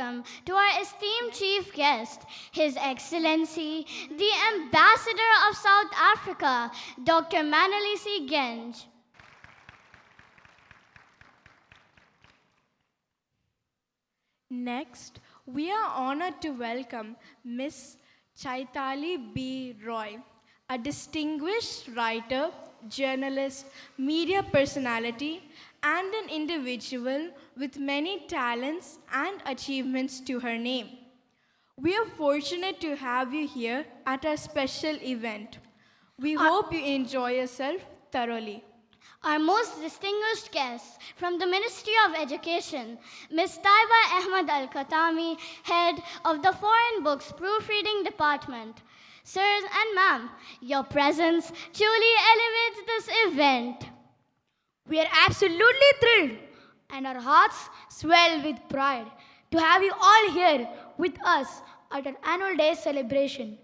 welcome to our esteemed chief guest, His Excellency, the Ambassador of South Africa, Dr. Manalisi Genge. Next, we are honored to welcome Ms. Chaitali B. Roy, a distinguished writer, journalist, media personality, and an individual with many talents and achievements to her name. We are fortunate to have you here at our special event. We hope you enjoy yourself thoroughly. Our most distinguished guest from the Ministry of Education, Ms. Taiba Ahmad Al-Khatami, head of the Foreign Books Proofreading Department. Sirs and ma'am, your presence truly elevates this event. We are absolutely thrilled, and our hearts swell with pride to have you all here with us at our annual day celebration.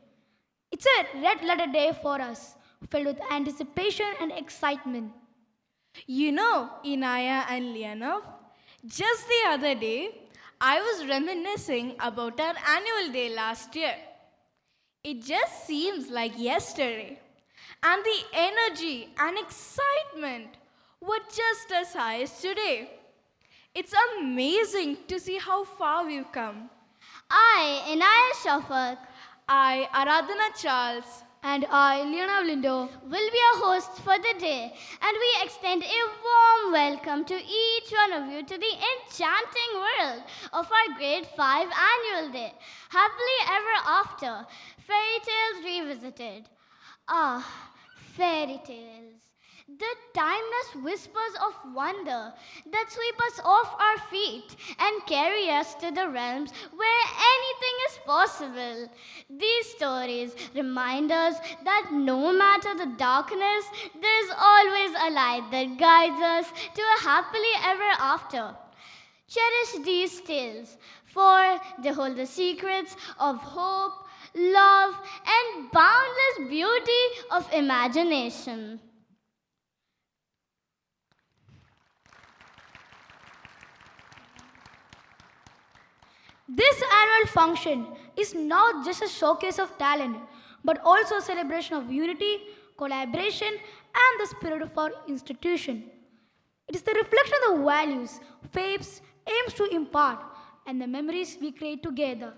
It's a red letter day for us, filled with anticipation and excitement. You know, Inaya and Leonov, just the other day, I was reminiscing about our annual day last year. It just seems like yesterday. And the energy and excitement were just as high as today. It's amazing to see how far we've come. I, Inaya Shafak, I, Aradhana Charles, And I, Leona Lindo, will be your hosts for the day, and we extend a warm welcome to each one of you to the enchanting world of our Grade 5 Annual Day. Happily ever after, fairy tales revisited. Ah, fairy tales. The timeless whispers of wonder that sweep us off our feet and carry us to the realms where anything is possible. These stories remind us that no matter the darkness, there is always a light that guides us to a happily ever after. Cherish these tales, for they hold the secrets of hope, love, and boundless beauty of imagination. this annual function is not just a showcase of talent, but also a celebration of unity, collaboration, and the spirit of our institution. It is the reflection of the values FAPES aims to impart and the memories we create together.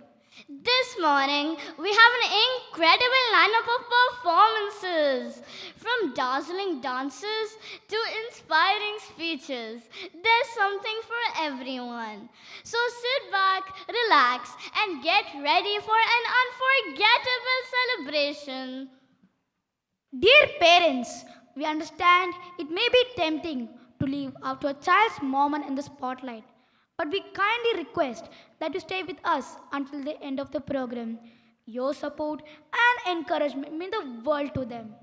This morning, we have an incredible lineup of performances. From dazzling dances to inspiring speeches, there's something for everyone. So sit back, relax, and get ready for an unforgettable celebration. Dear parents, we understand it may be tempting to leave out your child's moment in the spotlight, but we kindly request that you stay with us until the end of the program. Your support and encouragement mean the world to them.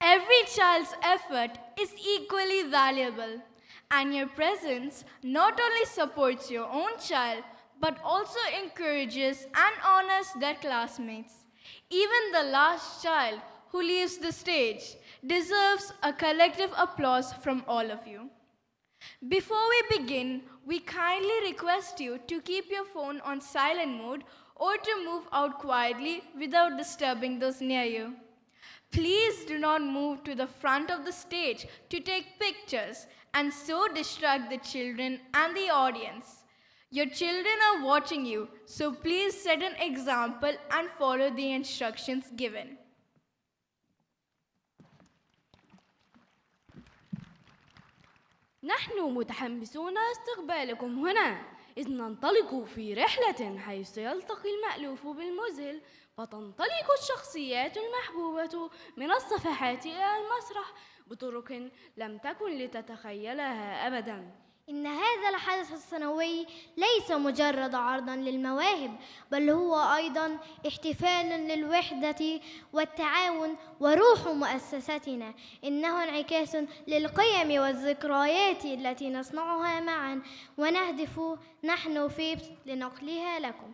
every child's effort is equally valuable, and your presence not only supports your own child but also encourages and honors their classmates. Even the last child who leaves the stage deserves a collective applause from all of you. Before we begin, we kindly request you to keep your phone on silent mode or to move out quietly without disturbing those near you. Please do not move to the front of the stage to take pictures and so distract the children and the audience. Your children are watching you, so please set an example and follow the instructions given. نحن متحمسون استقبالكم هنا إذ ننطلق في رحلة حيث يلتقي المألوف بالمذهل فتنطلق الشخصيات المحبوبة من الصفحات إلى المسرح بطرق لم تكن لتتخيلها أبداً. إن هذا الحدث السنوي ليس مجرد عرضاً للمواهب، بل هو أيضاً احتفال للوحدة والتعاون وروح مؤسستنا. إنه انعكاس للقيم والذكريات التي نصنعها معاً ونهدف نحن فيبس لنقلها لكم.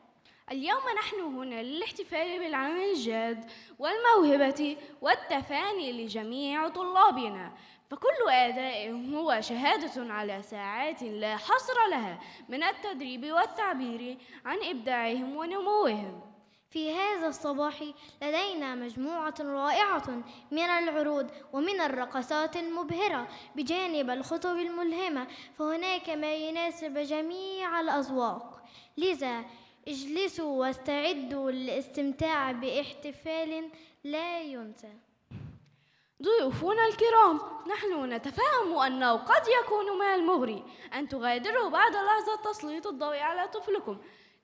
اليوم نحن هنا للاحتفال بالعمل الجاد والموهبة والتفاني لجميع طلابنا فكل أدائهم هو شهادة على ساعات لا حصر لها من التدريب والتعبير عن إبداعهم ونموهم. في هذا الصباح لدينا مجموعة رائعة من العروض ومن الرقصات المبهرة بجانب الخطب الملهمة، فهناك ما يناسب جميع الأذواق. لذا اجلسوا واستعدوا للاستمتاع باحتفال لا ينسى. ضيوفنا الكرام، نحن نتفهم أنه قد يكون من المغري أن تغادروا بعد لحظة تسليط الضوء على طفلكم،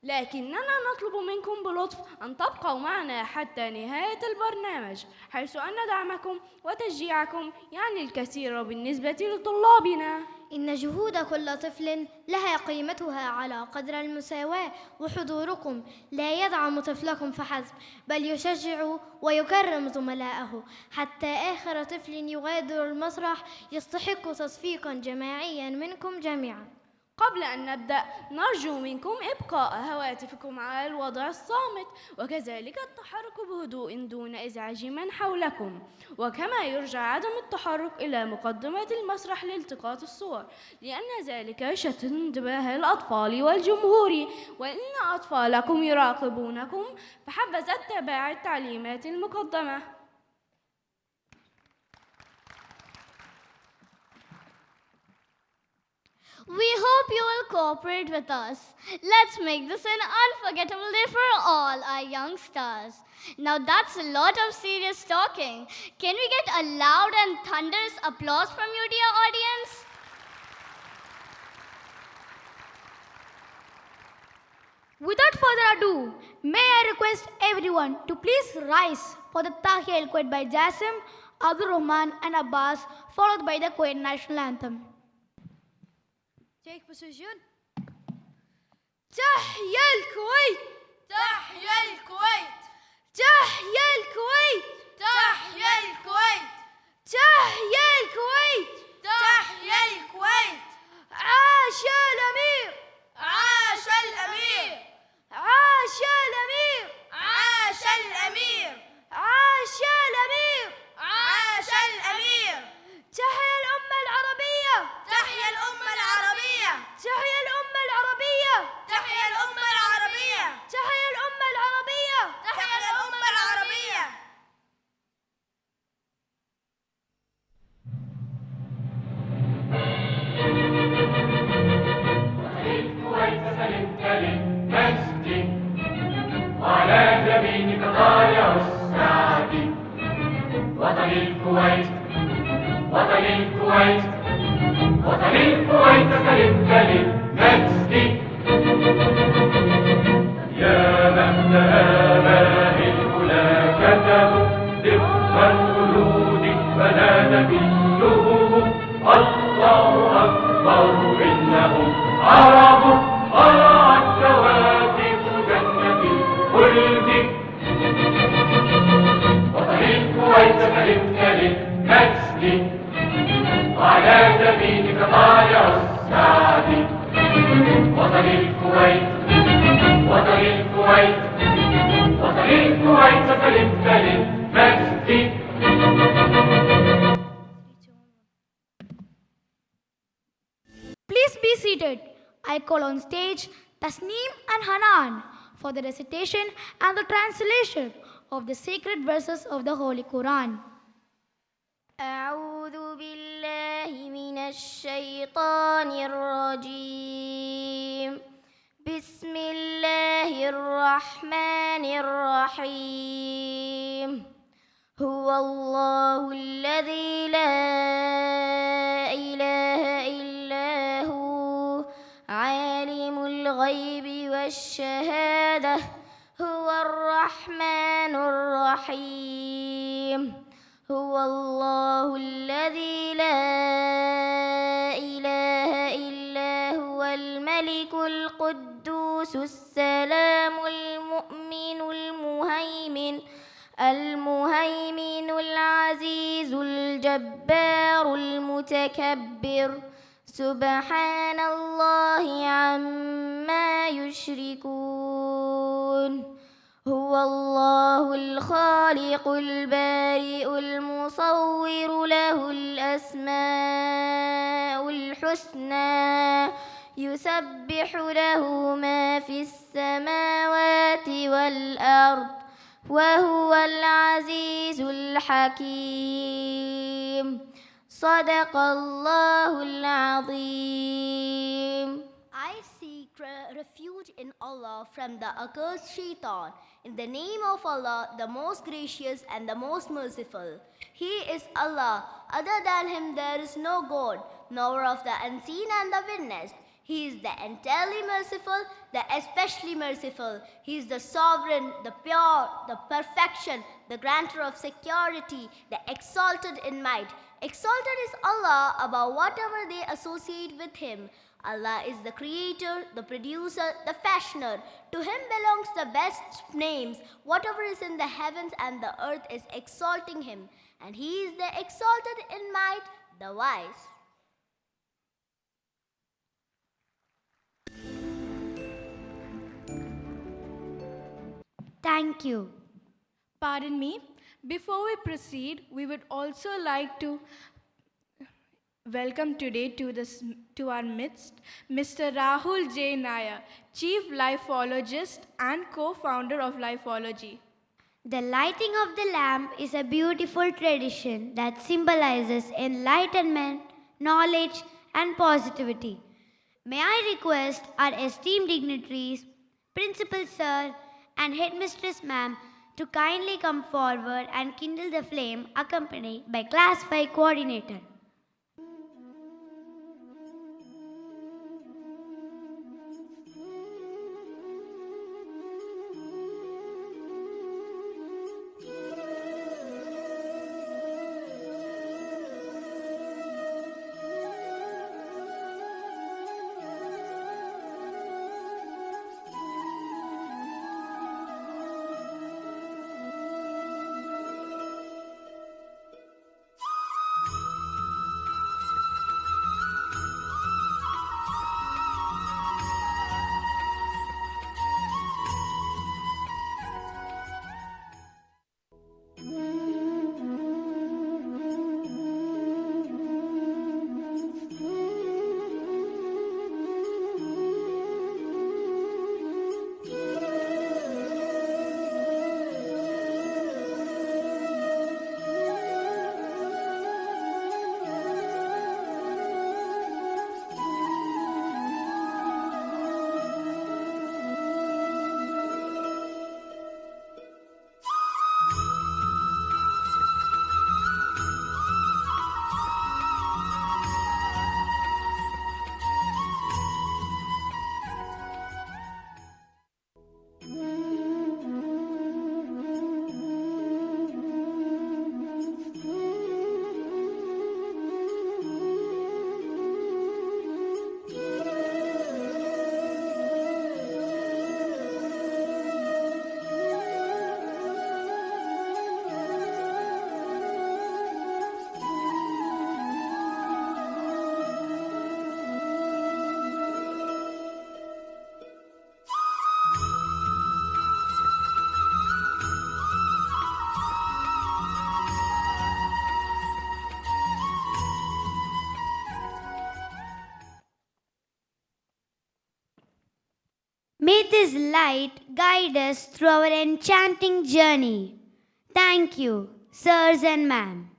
لكننا نطلب منكم بلطف أن تبقوا معنا حتى نهاية البرنامج، حيث أن دعمكم وتشجيعكم يعني الكثير بالنسبة لطلابنا. إن جهود كل طفل لها قيمتها على قدر المساواة، وحضوركم لا يدعم طفلكم فحسب، بل يشجع ويكرم زملائه، حتى آخر طفل يغادر المسرح يستحق تصفيقا جماعيا منكم جميعا. قبل أن نبدأ نرجو منكم إبقاء هواتفكم على الوضع الصامت، وكذلك التحرك بهدوء دون إزعاج من حولكم، وكما يرجى عدم التحرك إلى مقدمة المسرح لالتقاط الصور، لأن ذلك يشتت انتباه الأطفال والجمهور، وإن أطفالكم يراقبونكم فحبذا اتباع التعليمات المقدمة. We hope you will cooperate with us. Let's make this an unforgettable day for all our young stars. Now that's a lot of serious talking. Can we get a loud and thunderous applause from you, dear audience? Without further ado, may I request everyone to please rise for the Tahiyya al-Kuwait by Jassim, Abdul Rahman and Abbas, followed by the Kuwait National Anthem. Take position. تحيا الكويت، تحيا الكويت، تحيا الكويت، تحيا الكويت، تحيا الكويت، تحيا الكويت. عاش الأمير، عاش الأمير، عاش الأمير، عاش الأمير، عاش الأمير، عاش الأمير. تحيا الأمة العربية، تحيا الأمة العربية، تحيا الأمة العربية، تحيا الأمة العربية، تحيا الأمة العربية، تحيا الأمة العربية. الكويت سلمت للمجد وعلى جبينك طالع السعد. وطن الكويت، وطن الكويت، وطن الكويت سلمت للمجد. يا مهد آباء الأولى كتبوا ذكر الخلود فلا نبيهم. الله أكبر إنهم عرب طلعت كواكب جنة الخلد. وطن الكويت سلمت للمجد وعلى جبينك طالع السعد. وطن الكويت، وطن الكويت، وطن الكويت سلمت للمجد. Please be seated. I call on stage Tasneem and Hanan for the recitation and the translation of the sacred verses of the Holy Quran. أعوذ بالله من الشيطان الرجيم. بسم الله الرحمن الرحيم. هو الله الذي لا إله إلا هو عالم الغيب والشهادة. هو الرحمن الرحيم. هو الله الذي لا إله إلا هو الملك القدوس السلام المؤمن المهيمن العزيز الجبار المتكبر. سبحان الله عما يشركون. هو الله الخالق البارئ المصور له الأسماء الحسنى يسبح له ما في السماوات والأرض وهو العزيز الحكيم صدق الله العظيم. I seek refuge in Allah from the accursed shaitan. In the name of Allah, the most gracious and the most merciful. He is Allah. Other than Him there is no God, nor of the unseen and the witnessed. He is the entirely merciful, the especially merciful. He is the sovereign, the pure, the perfection, the granter of security, the exalted in might. Exalted is Allah above whatever they associate with Him. Allah is the creator, the producer, the fashioner. To Him belongs the best names. Whatever is in the heavens and the earth is exalting Him. And He is the exalted in might, the wise. Thank you. Pardon me. Before we proceed, we would also like to welcome today to our midst Mr. Rahul J. Nair, Chief Lifeologist and co-founder of Lifeology. The lighting of the lamp is a beautiful tradition that symbolizes enlightenment, knowledge, and positivity. May I request our esteemed dignitaries, Principal Sir, and Headmistress Ma'am to kindly come forward and kindle the flame, accompanied by Class 5 Coordinator. May this light guide us through our enchanting journey. Thank you, sirs and ma'am.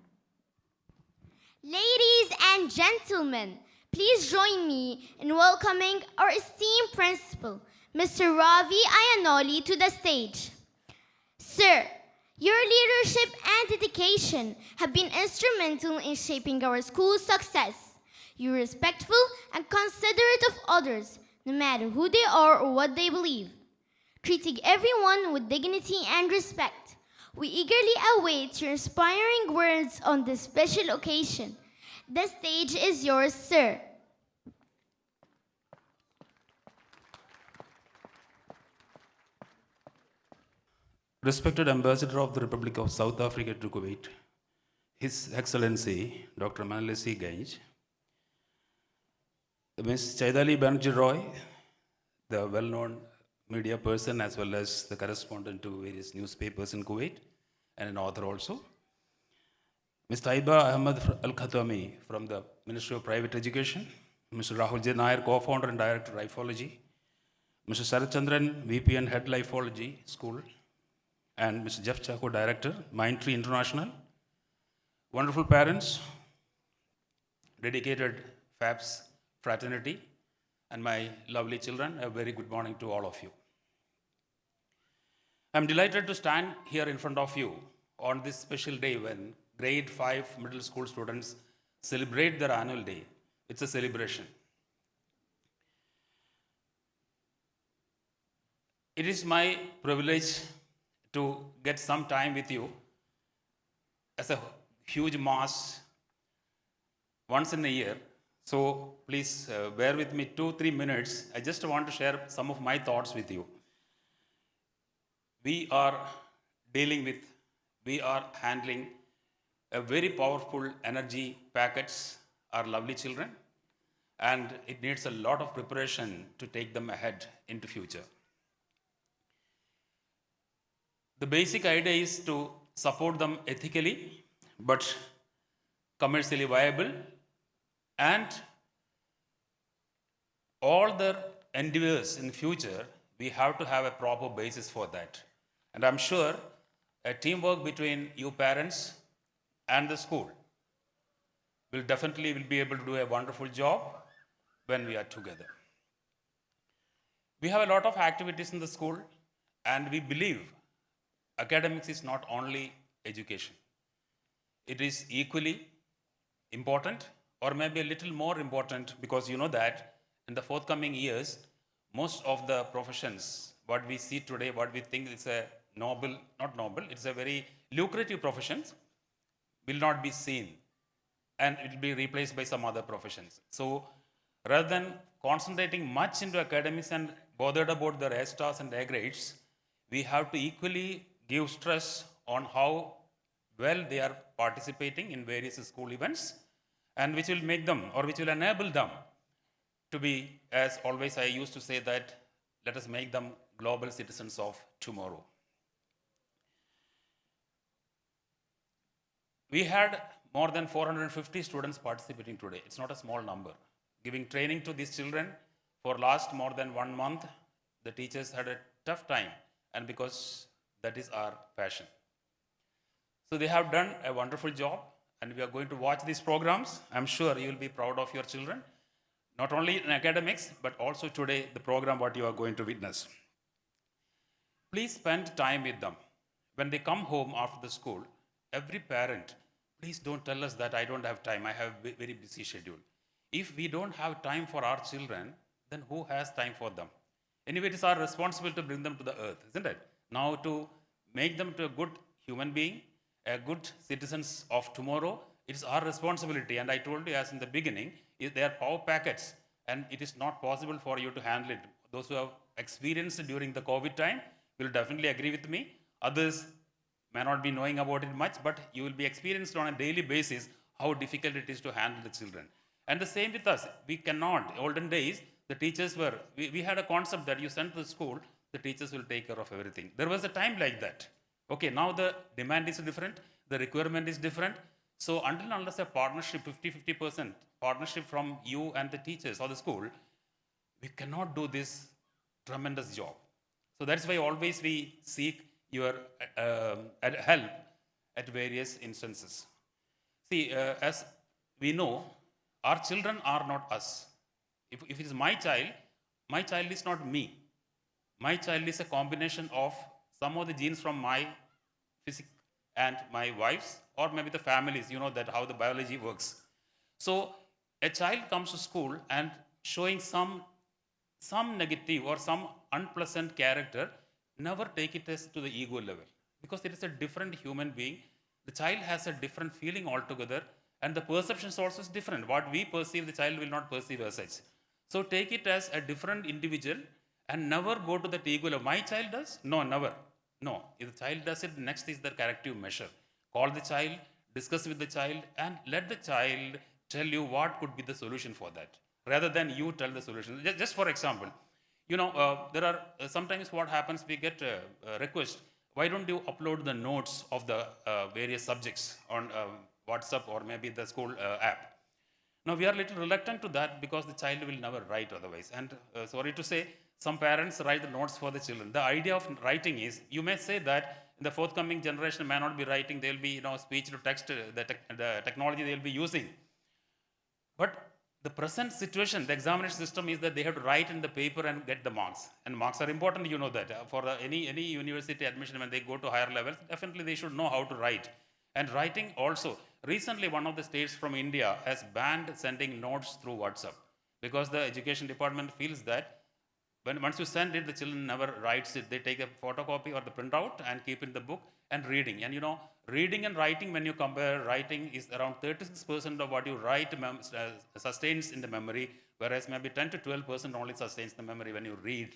Ladies and gentlemen, please join me in welcoming our esteemed principal, Mr. Ravi Ayanoli, to the stage. Sir, your leadership and dedication have been instrumental in shaping our school's success. You're respectful and considerate of others, no matter who they are or what they believe, treating everyone with dignity and respect. We eagerly await your inspiring words on this special occasion. The stage is yours, sir. Respected Ambassador of the Republic of South Africa to Kuwait, His Excellency Dr. Manlesi Ganj, Ms. Chaidali Banerjee Roy, the well-known media person as well as the correspondent to various newspapers in Kuwait and an author also. Ms. Taiba Ahmed Al-Khatami from the Ministry of Private Education, Mr. Rahul J. Nair, co-founder and director, Lifeology, Mr. Sarath Chandran, VP and head, Lifeology School, and Mr. Jeff Chako, director, Mindtree International. Wonderful parents, dedicated FABS fraternity, and my lovely children, a very good morning to all of you. I'm delighted to stand here in front of you on this special day when grade 5 middle school students celebrate their annual day. It's a celebration. It is my privilege to get some time with you as a huge mass once in a year. So please bear with me 2-3 minutes. I just want to share some of my thoughts with you. We are handling a very powerful energy packets, our lovely children, and it needs a lot of preparation to take them ahead into future. The basic idea is to support them ethically, but commercially viable, and all their endeavors in future, we have to have a proper basis for that. And I'm sure a teamwork between you parents and the school will be able to do a wonderful job when we are together. We have a lot of activities in the school, and we believe academics is not only education. It is equally important, or maybe a little more important, because you know that in the forthcoming years, most of the professions, what we see today, what we think is a it's a very lucrative professions, will not be seen, and it will be replaced by some other professions. So rather than concentrating much into academics and bothered about their A stars and A grades, we have to equally give stress on how well they are participating in various school events, and which will make them, or which will enable them to be, as always I used to say that, let us make them global citizens of tomorrow. We had more than 450 students participating today. It's not a small number. Giving training to these children for last more than 1 month, the teachers had a tough time, and because that is our passion. So they have done a wonderful job, and we are going to watch these programs. I'm sure you will be proud of your children, not only in academics, but also today, the program what you are going to witness. Please spend time with them. When they come home after the school, every parent, please don't tell us that I don't have time, I have a very busy schedule. If we don't have time for our children, then who has time for them? Anyway, it is our responsibility to bring them to the earth, isn't it? Now to make them to a good human being, a good citizens of tomorrow, it is our responsibility. And I told you as in the beginning, they are power packets, and it is not possible for you to handle it. Those who have experienced during the COVID time will definitely agree with me. Others may not be knowing about it much, but you will be experienced on a daily basis how difficult it is to handle the children. And the same with us. We cannot. Olden days, the teachers were, we had a concept that you sent to the school, the teachers will take care of everything. There was a time like that. Okay, now the demand is different, the requirement is different. So until and unless a partnership, 50-50% partnership from you and the teachers or the school, we cannot do this tremendous job. So that's why always we seek your help at various instances. See, as we know, our children are not us. If it is my child is not me. My child is a combination of some of the genes from my physics and my wife's, or maybe the families, you know that how the biology works. So a child comes to school and showing some negative or some unpleasant character, never take it as to the ego level, because it is a different human being. The child has a different feeling altogether, and the perceptions also is different. What we perceive, the child will not perceive as such. So take it as a different individual and never go to that ego level. My child does? No, never. No. If the child does it, next is the corrective measure. Call the child, discuss with the child, and let the child tell you what could be the solution for that, rather than you tell the solution. Just for example, There are sometimes what happens, we get a request, why don't you upload the notes of the various subjects on WhatsApp or maybe the school app? Now, we are a little reluctant to that because the child will never write otherwise. And sorry to say, some parents write the notes for the children. The idea of writing is, you may say that in the forthcoming generation may not be writing, they'll be, speech to text, the technology they'll be using. But the present situation, the examination system is that they have to write in the paper and get the marks. And marks are important, you know that. For any university admission, when they go to higher levels, definitely they should know how to write. And writing also, recently one of the states from India has banned sending notes through WhatsApp because the education department feels that once you send it, the children never writes it. They take a photocopy or the printout and keep it in the book and reading. And reading and writing, when you compare, writing is around 36% of what you write sustains in the memory, whereas maybe 10 to 12% only sustains the memory when you read.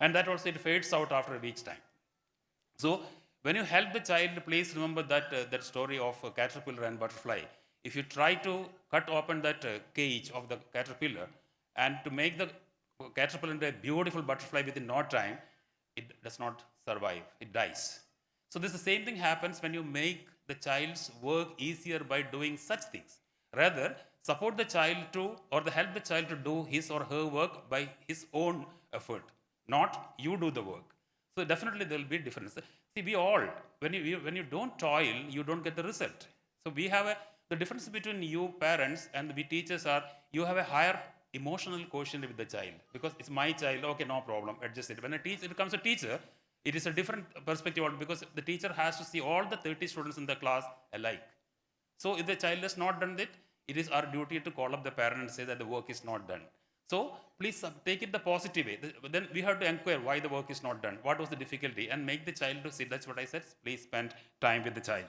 And that also, it fades out after a week's time. So when you help the child, please remember that story of a caterpillar and butterfly. If you try to cut open that cage of the caterpillar and to make the caterpillar into a beautiful butterfly within no time, it does not survive, it dies. So this the same thing happens when you make the child's work easier by doing such things. Rather, support the child help the child to do his or her work by his own effort, not you do the work. So definitely there will be difference. See, we all, when you don't toil, you don't get the result. So we have the difference between you parents and we teachers are, you have a higher emotional quotient with the child because it's my child, okay, no problem, adjust it. When it comes to teacher, it is a different perspective because the teacher has to see all the 30 students in the class alike. So if the child has not done it, it is our duty to call up the parent and say that the work is not done. So please take it the positive way. Then we have to inquire why the work is not done, what was the difficulty, and make the child to see. That's what I said. Please spend time with the child.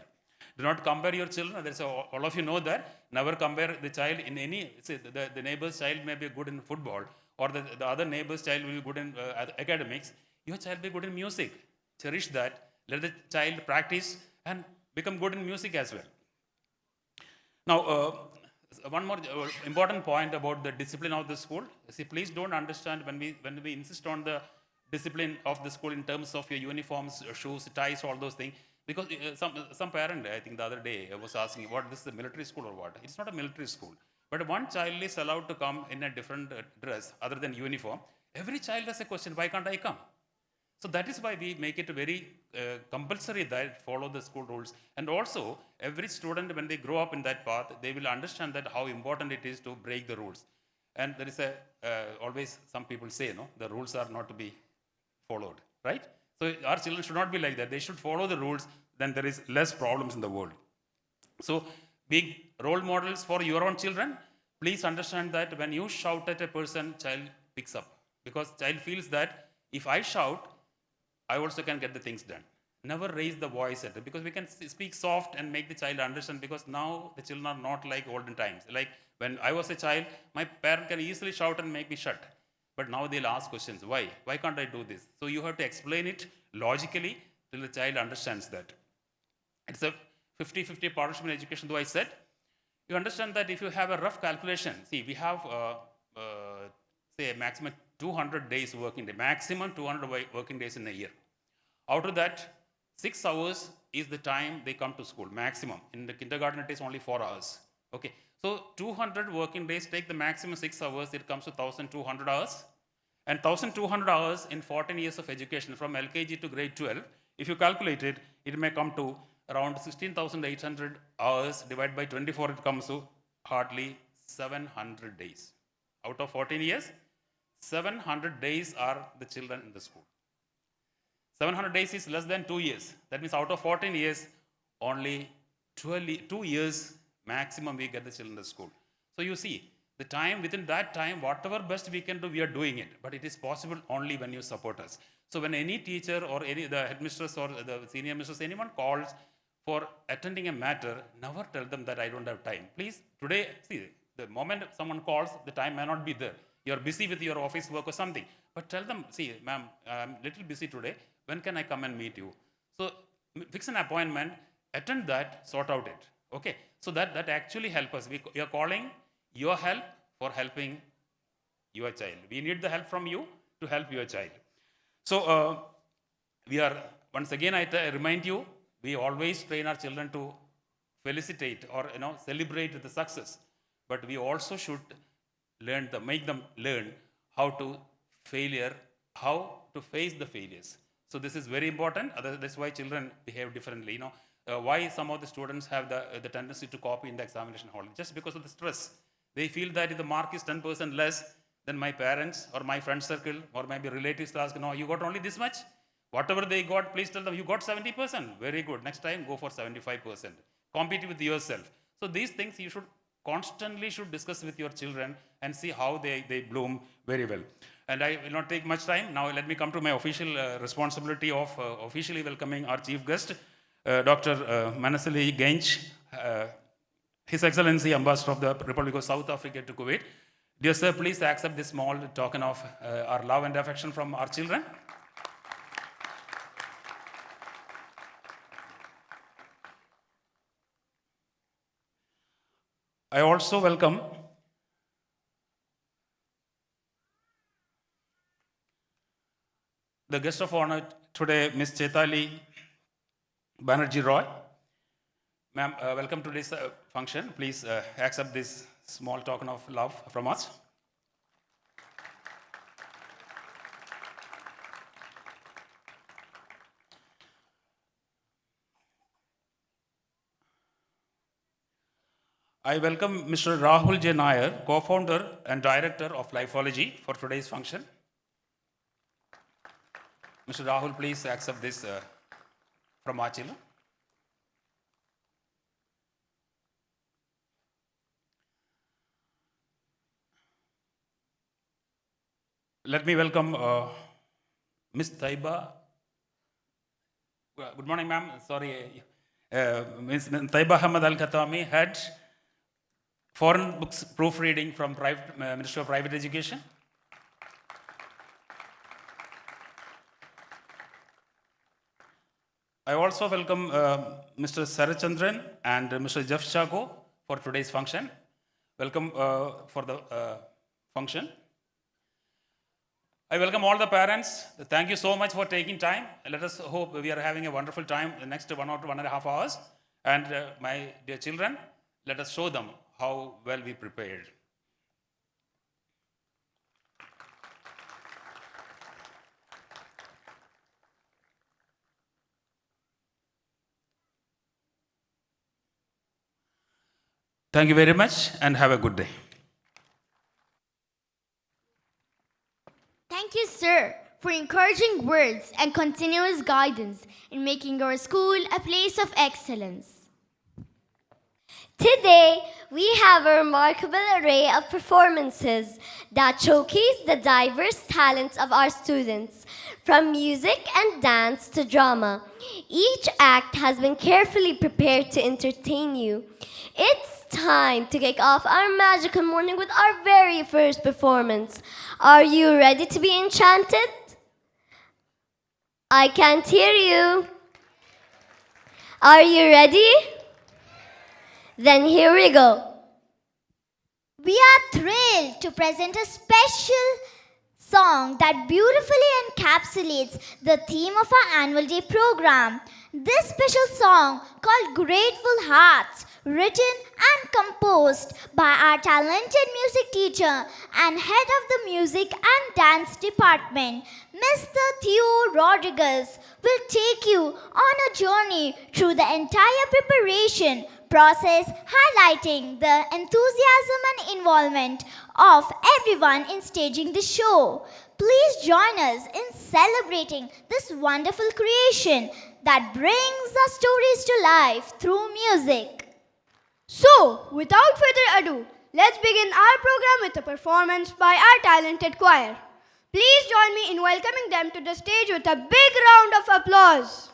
Do not compare your children. All of you know that. Never compare the child in any. Say the neighbor's child may be good in football, or the other neighbor's child will be good in academics. Your child will be good in music. Cherish that. Let the child practice and become good in music as well. Now, one more important point about the discipline of the school. See, please don't understand when we insist on the discipline of the school in terms of your uniforms, shoes, ties, all those things. Because some parent, I think the other day, was asking, what, this is a military school or what? It's not a military school. But one child is allowed to come in a different dress other than uniform. Every child has a question, why can't I come? So that is why we make it very compulsory that follow the school rules. And also, every student, when they grow up in that path, they will understand that how important it is to break the rules. And there is always some people say, the rules are not to be followed, right? So our children should not be like that. They should follow the rules, then there is less problems in the world. So being role models for your own children, please understand that when you shout at a person, child picks up. Because child feels that if I shout, I also can get the things done. Never raise the voice at it, because we can speak soft and make the child understand, because now the children are not like olden times. Like when I was a child, my parent can easily shout and make me shut. But now they'll ask questions. Why? Why can't I do this? So you have to explain it logically till the child understands that. It's a 50-50 partnership in education, though I said. You understand that if you have a rough calculation, see, we have, say, a maximum 200 days working day, maximum 200 working days in a year. Out of that, 6 hours is the time they come to school, maximum. In the kindergarten, it is only 4 hours. Okay, so 200 working days, take the maximum 6 hours, it comes to 1,200 hours. And 1,200 hours in 14 years of education, from LKG to grade 12, if you calculate it, it may come to around 16,800 hours divided by 24, it comes to hardly 700 days. Out of 14 years, 700 days are the children in the school. 700 days is less than 2 years. That means out of 14 years, only 2 years maximum we get the children in the school. So you see, the time, within that time, whatever best we can do, we are doing it. But it is possible only when you support us. So when any teacher or the headmistress or the senior mistress, anyone calls for attending a matter, never tell them that I don't have time. Please, today, see, the moment someone calls, the time may not be there. You're busy with your office work or something. But tell them, see, ma'am, I'm a little busy today. When can I come and meet you? So fix an appointment, attend that, sort out it. Okay? So that actually helps us. We are calling your help for helping your child. We need the help from you to help your child. So we are, once again, I remind you, we always train our children to felicitate or celebrate the success, but we also should make them learn how to face the failures. So this is very important. That's why children behave differently. Why some of the students have the tendency to copy in the examination hall? Just because of the stress. They feel that if the mark is 10% less, then my parents or my friend circle or maybe relatives ask, no, you got only this much? Whatever they got, please tell them you got 70%. Very good. Next time, go for 75%. Compete with yourself. So these things you should constantly discuss with your children and see how they bloom very well. And I will not take much time. Now let me come to my official responsibility of officially welcoming our chief guest, Dr. Manasili Gench, His Excellency Ambassador of the Republic of South Africa to Kuwait. Dear sir, please accept this small token of our love and affection from our children. I also welcome the guest of honor today, Ms. Chetali Banerjee Roy. Ma'am, welcome to this function. Please accept this small token of love from us. I welcome Mr. Rahul J. Nair, co-founder and director of Lifeology for today's function. Mr. Rahul, please accept this from our children. Let me welcome Ms. Taiba. Good morning, ma'am. Sorry. Ms. Taiba Hamad Al-Khatami, head foreign books proofreading from Ministry of Private Education. I also welcome Mr. Sarachandran and Mr. Jeff Chago for today's function. Welcome for the function. I welcome all the parents. Thank you so much for taking time. Let us hope we are having a wonderful time the next 1 or 1.5 hours. And my dear children, let us show them how well we prepared. Thank you very much and have a good day. Thank you, sir, for encouraging words and continuous guidance in making our school a place of excellence. Today, we have a remarkable array of performances that showcase the diverse talents of our students, from music and dance to drama. Each act has been carefully prepared to entertain you. It's time to kick off our magical morning with our very first performance. Are you ready to be enchanted? I can't hear you. Are you ready? Then here we go. We are thrilled to present a special song that beautifully encapsulates the theme of our annual day program. This special song, called Grateful Hearts, written and composed by our talented music teacher and head of the music and dance department, Mr. Theo Rodriguez, will take you on a journey through the entire preparation process, highlighting the enthusiasm and involvement of everyone in staging the show. Please join us in celebrating this wonderful creation that brings our stories to life through music. So, without further ado, let's begin our program with a performance by our talented choir. Please join me in welcoming them to the stage with a big round of applause.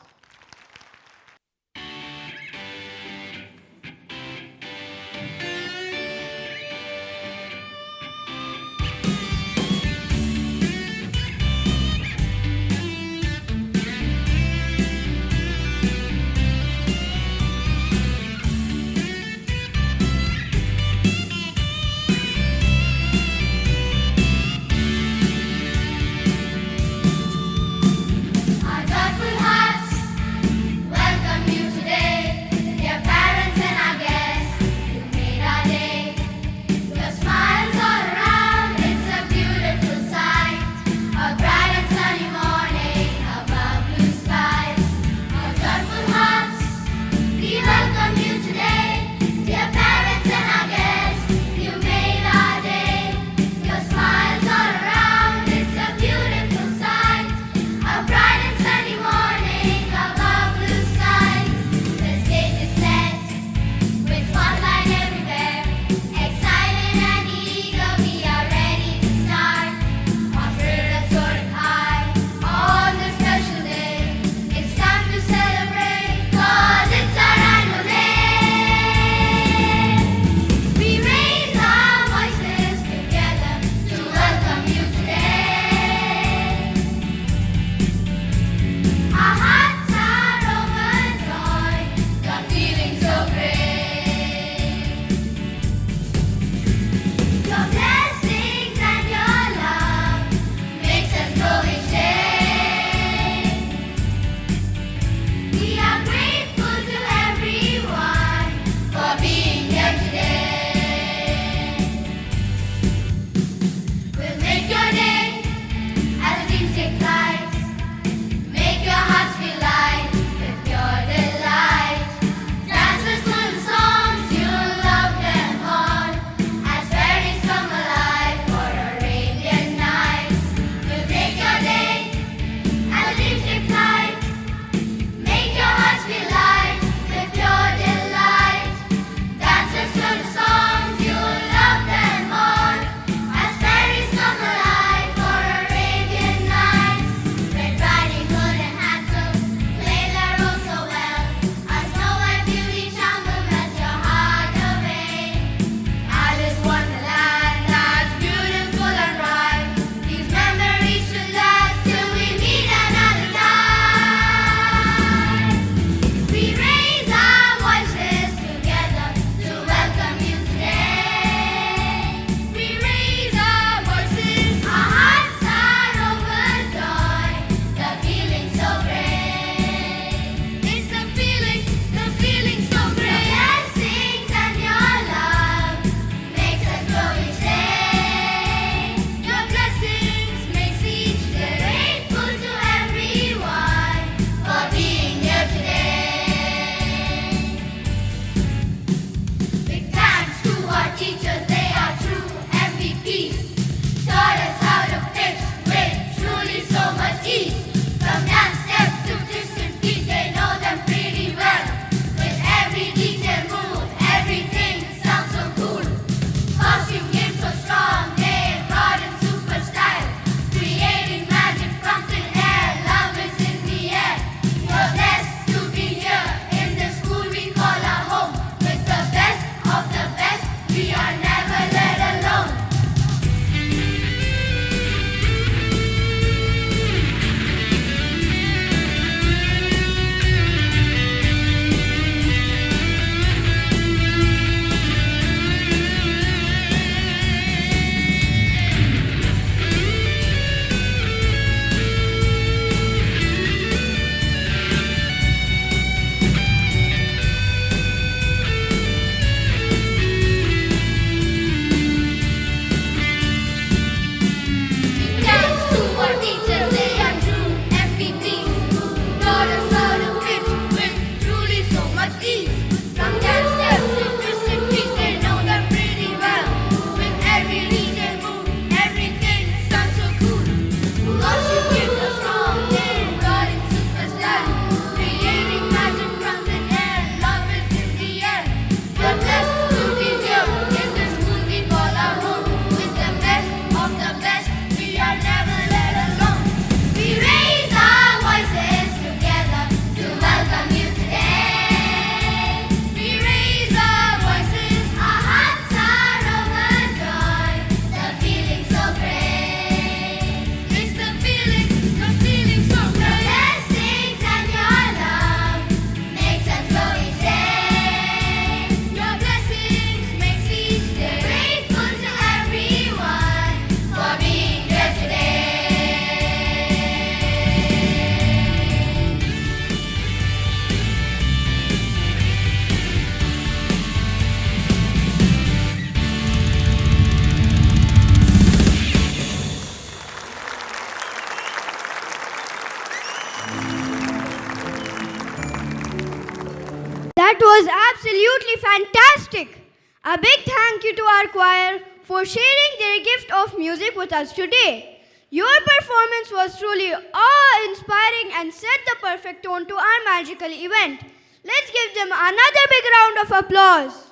was absolutely fantastic. A big thank you to our choir for sharing their gift of music with us today. Your performance was truly awe-inspiring and set the perfect tone to our magical event. Let's give them another big round of applause.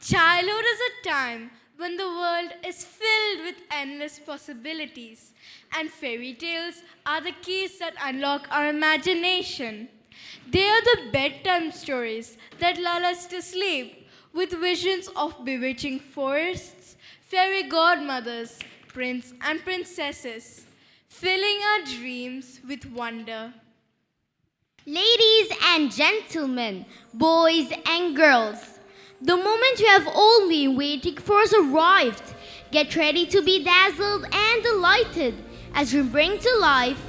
Childhood is a time when the world is filled with endless possibilities, and fairy tales are the keys that unlock our imagination. They are the bedtime stories that lull us to sleep, with visions of bewitching forests, fairy godmothers, prince and princesses, filling our dreams with wonder. Ladies and gentlemen, boys and girls, the moment you have all been waiting for has arrived. Get ready to be dazzled and delighted as we bring to life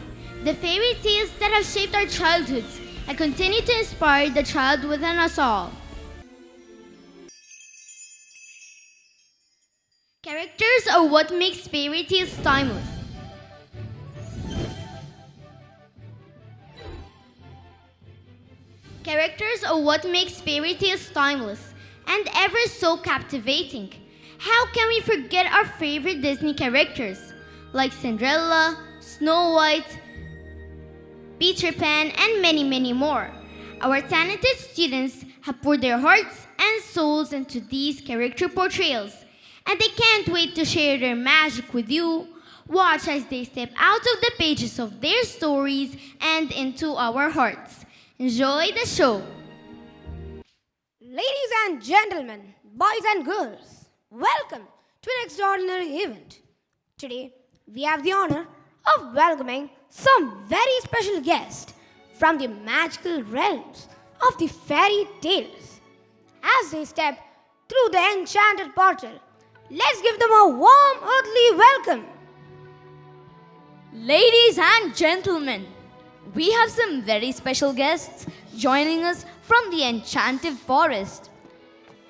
the fairy tales that have shaped our childhoods and continue to inspire the child within us all. Characters are what makes fairy tales timeless. Characters are what makes fairy tales timeless and ever so captivating. How can we forget our favorite Disney characters like Cinderella, Snow White, Peter Pan, and many, many more? Our talented students have poured their hearts and souls into these character portrayals, and they can't wait to share their magic with you. Watch as they step out of the pages of their stories and into our hearts. Enjoy the show. Ladies and gentlemen, boys and girls, welcome to an extraordinary event. Today, we have the honor of welcoming some very special guests from the magical realms of the fairy tales. As they step through the enchanted portal, let's give them a warm earthly welcome. Ladies and gentlemen, we have some very special guests joining us from the enchanted forest.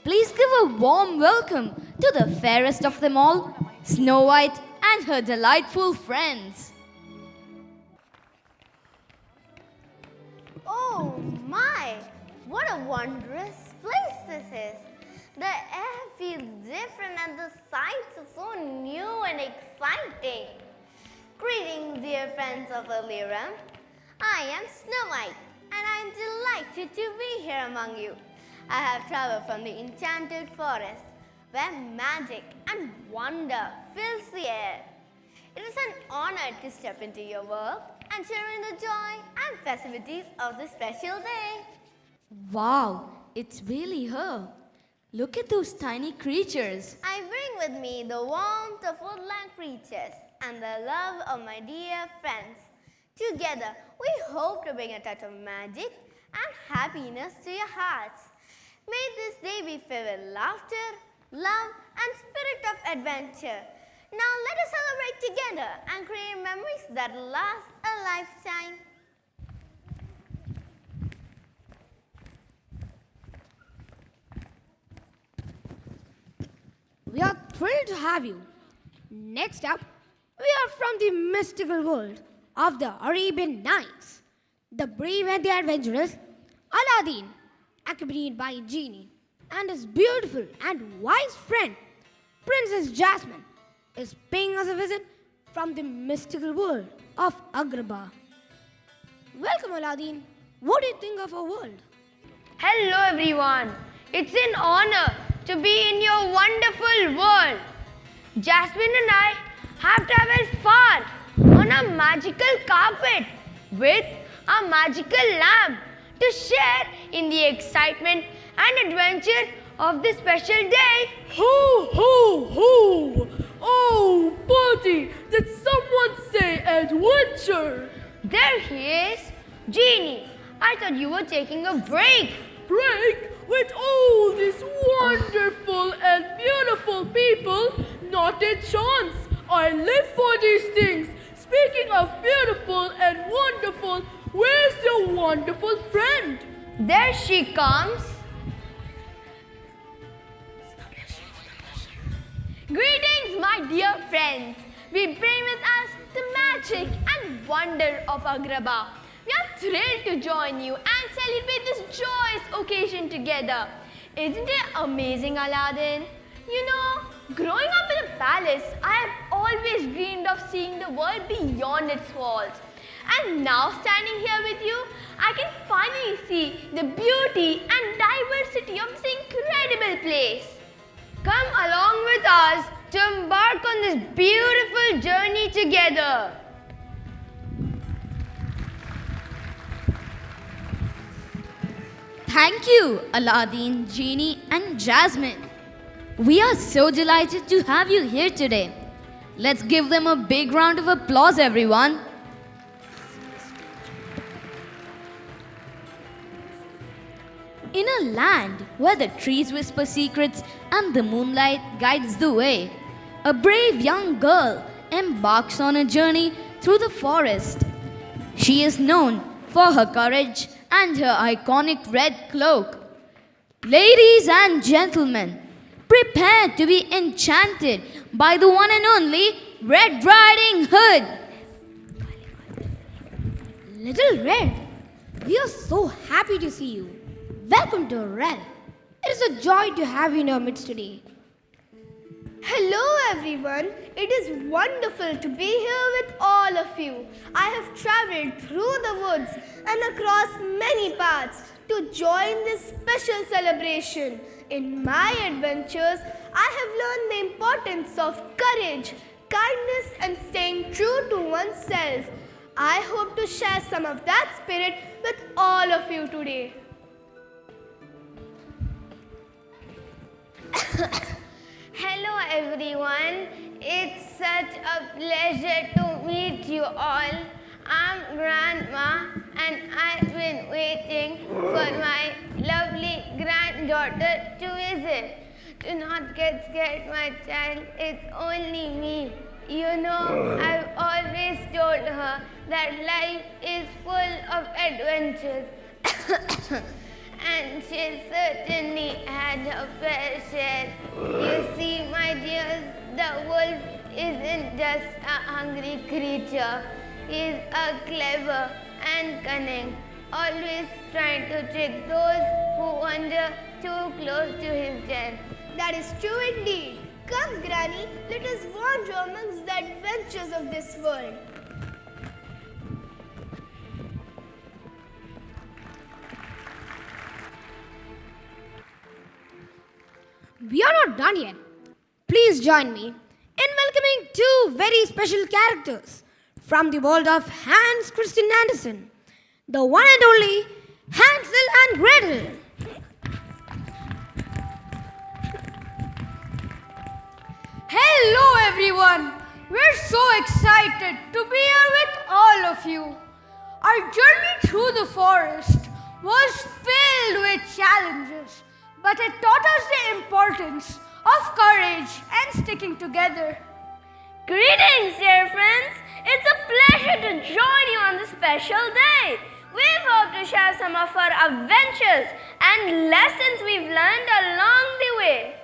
Please give a warm welcome to the fairest of them all, Snow White and her delightful friends. Oh my! What a wondrous place this is! The air feels different and the sights are so new and exciting. Greetings, dear friends of earlier realm. I am Snow White and I am delighted to be here among you. I have traveled from the enchanted forest where magic and wonder fills the air. It is an honor to step into your world and share in the joy and festivities of this special day. Wow, it's really her. Look at those tiny creatures. I bring with me the warmth of woodland creatures and the love of my dear friends. Together, we hope to bring a touch of magic and happiness to your hearts. May this day be filled with laughter, love, and spirit of adventure. Now let us celebrate together and create memories that last a lifetime. We are thrilled to have you. Next up, we are from the mystical world of the Arabian Nights. The brave and the adventurous Aladdin, accompanied by a genie, and his beautiful and wise friend, Princess Jasmine, is paying us a visit from the mystical world of Agrabah. Welcome, Aladdin. What do you think of our world? Hello everyone. It's an honor to be in your wonderful world. Jasmine and I have traveled far on a magical carpet with a magical lamp to share in the excitement and adventure of this special day. Ho, ho, ho! Oh, buddy, did someone say adventure? There he is. Genie, I thought you were taking a break. Break? With all these wonderful and beautiful people? Not a chance. I live for these things. Speaking of beautiful and wonderful, where's your wonderful friend? There she comes. Greetings, my dear friends. We bring with us the magic and wonder of Agrabah. We are thrilled to join you and celebrate this joyous occasion together. Isn't it amazing, Aladdin? You know, growing up in a palace, I have always dreamed of seeing the world beyond its walls. And now standing here with you, I can finally see the beauty and diversity of this incredible place. Come along with us to embark on this beautiful journey together. Thank you, Aladdin, Genie, and Jasmine. We are so delighted to have you here today. Let's give them a big round of applause, everyone. In a land where the trees whisper secrets and the moonlight guides the way, a brave young girl embarks on a journey through the forest. She is known for her courage and her iconic red cloak. Ladies and gentlemen, prepare to be enchanted by the one and only Red Riding Hood. Little Red, we are so happy to see you. Welcome to Red. It is a joy to have you in our midst today. Hello everyone, it is wonderful to be here with all of you. I have traveled through the woods and across many paths to join this special celebration. In my adventures, I have learned the importance of courage, kindness and staying true to oneself. I hope to share some of that spirit with all of you today. Hello everyone, it's such a pleasure to meet you all. I'm Grandma and I've been waiting for my lovely granddaughter to visit. Do not get scared, my child, it's only me. You know, I've always told her that life is full of adventures. And she certainly had her fair share. You see, my dears, the wolf isn't just a hungry creature. He's a clever and cunning, always trying to trick those who wander too close to his den. That is true indeed. Come, Granny, let us wander amongst the adventures of this world. We are not done yet. Please join me in welcoming two very special characters from the world of Hans Christian Andersen, the one and only Hansel and Gretel. Hello everyone! We're so excited to be here with all of you. Our journey through the forest was filled with challenges, but it taught us the importance of courage and sticking together. Greetings, dear friends! It's a pleasure to join you on this special day. We hope to share some of our adventures and lessons we've learned along the way.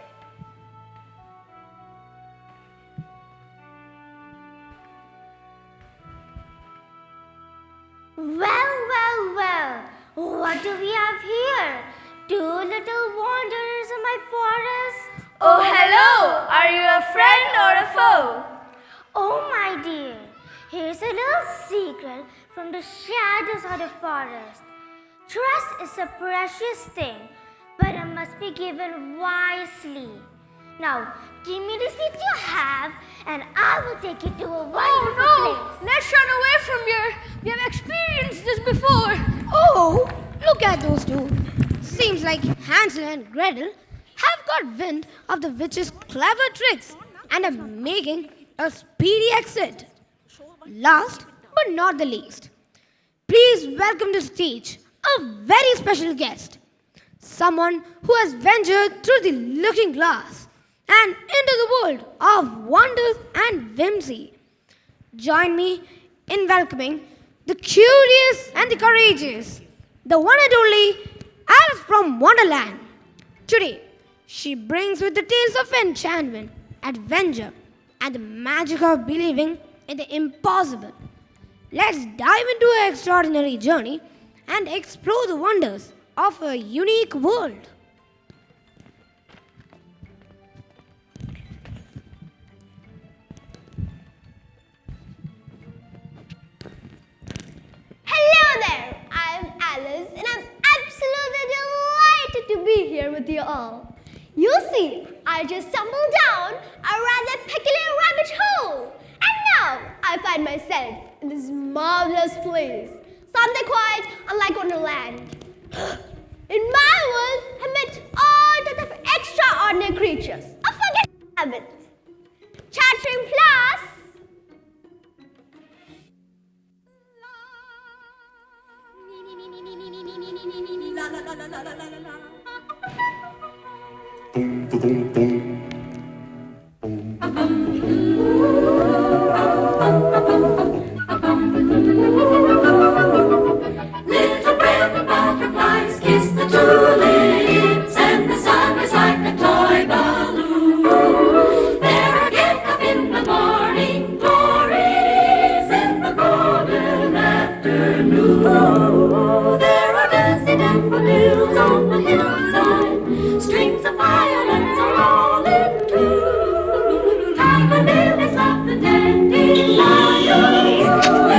Well, what do we have here? Two little wanderers in my forest? Oh, hello! Are you a friend or a foe? Oh, my dear, here's a little secret from the shadows of the forest. Trust is a precious thing, but it must be given wisely. Now, give me the seeds you have, and I will take you to a wonderful place. Let's run away from here. We have experienced this before. Oh, look at those two. Seems like Hansel and Gretel have got wind of the witch's clever tricks and are making a speedy exit. Last but not the least, please welcome to the stage a very special guest, someone who has ventured through the looking glass and into the world of wonders and whimsy. Join me in welcoming the curious and the courageous, the one and only Alice from Wonderland. Today, she brings with the tales of enchantment, adventure, and the magic of believing in the impossible. Let's dive into an extraordinary journey and explore the wonders of a unique world. Hello there, I'm Alice and I'm absolutely delighted to be here with you all. You see, I just stumbled down a rather peculiar rabbit hole and now I find myself in this marvelous place, something quite unlike Wonderland. In my world, I met all sorts of extraordinary creatures, unforgettable habits, chattering flowers, Little red butterflies kiss the tulips, and the sun is like a toy balloon. They're again up in the morning glories in the golden afternoon. There are dancing daffodils on the hillside, strings of violets are all in tune. Tiger lilies laugh and dandelions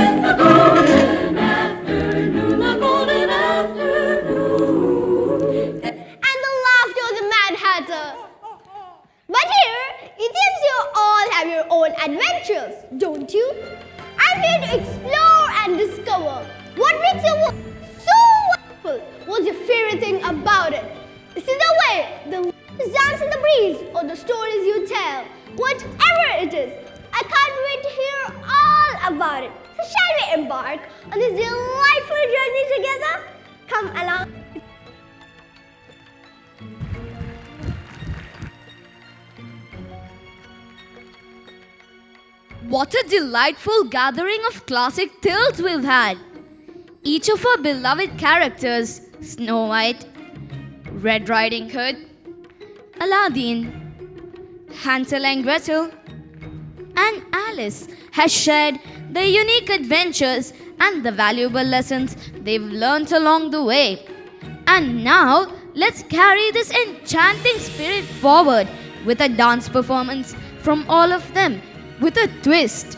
in the golden afternoon, the golden afternoon. and the laughter of the Mad Hatter. But here, it seems you all have your own adventures, don't you? I'm here to explore and discover what makes your world so wonderful. What's your favorite thing about it? Is it the way the winds dance in the breeze or the stories you tell? Whatever it is, I can't wait to hear all about it. So shall we embark on this delightful journey together? Come along. What a delightful gathering of classic tales we've had. Each of our beloved characters, Snow White, Red Riding Hood, Aladdin, Hansel and Gretel, and Alice, has shared their unique adventures and the valuable lessons they've learnt along the way. And now, let's carry this enchanting spirit forward with a dance performance from all of them with a twist.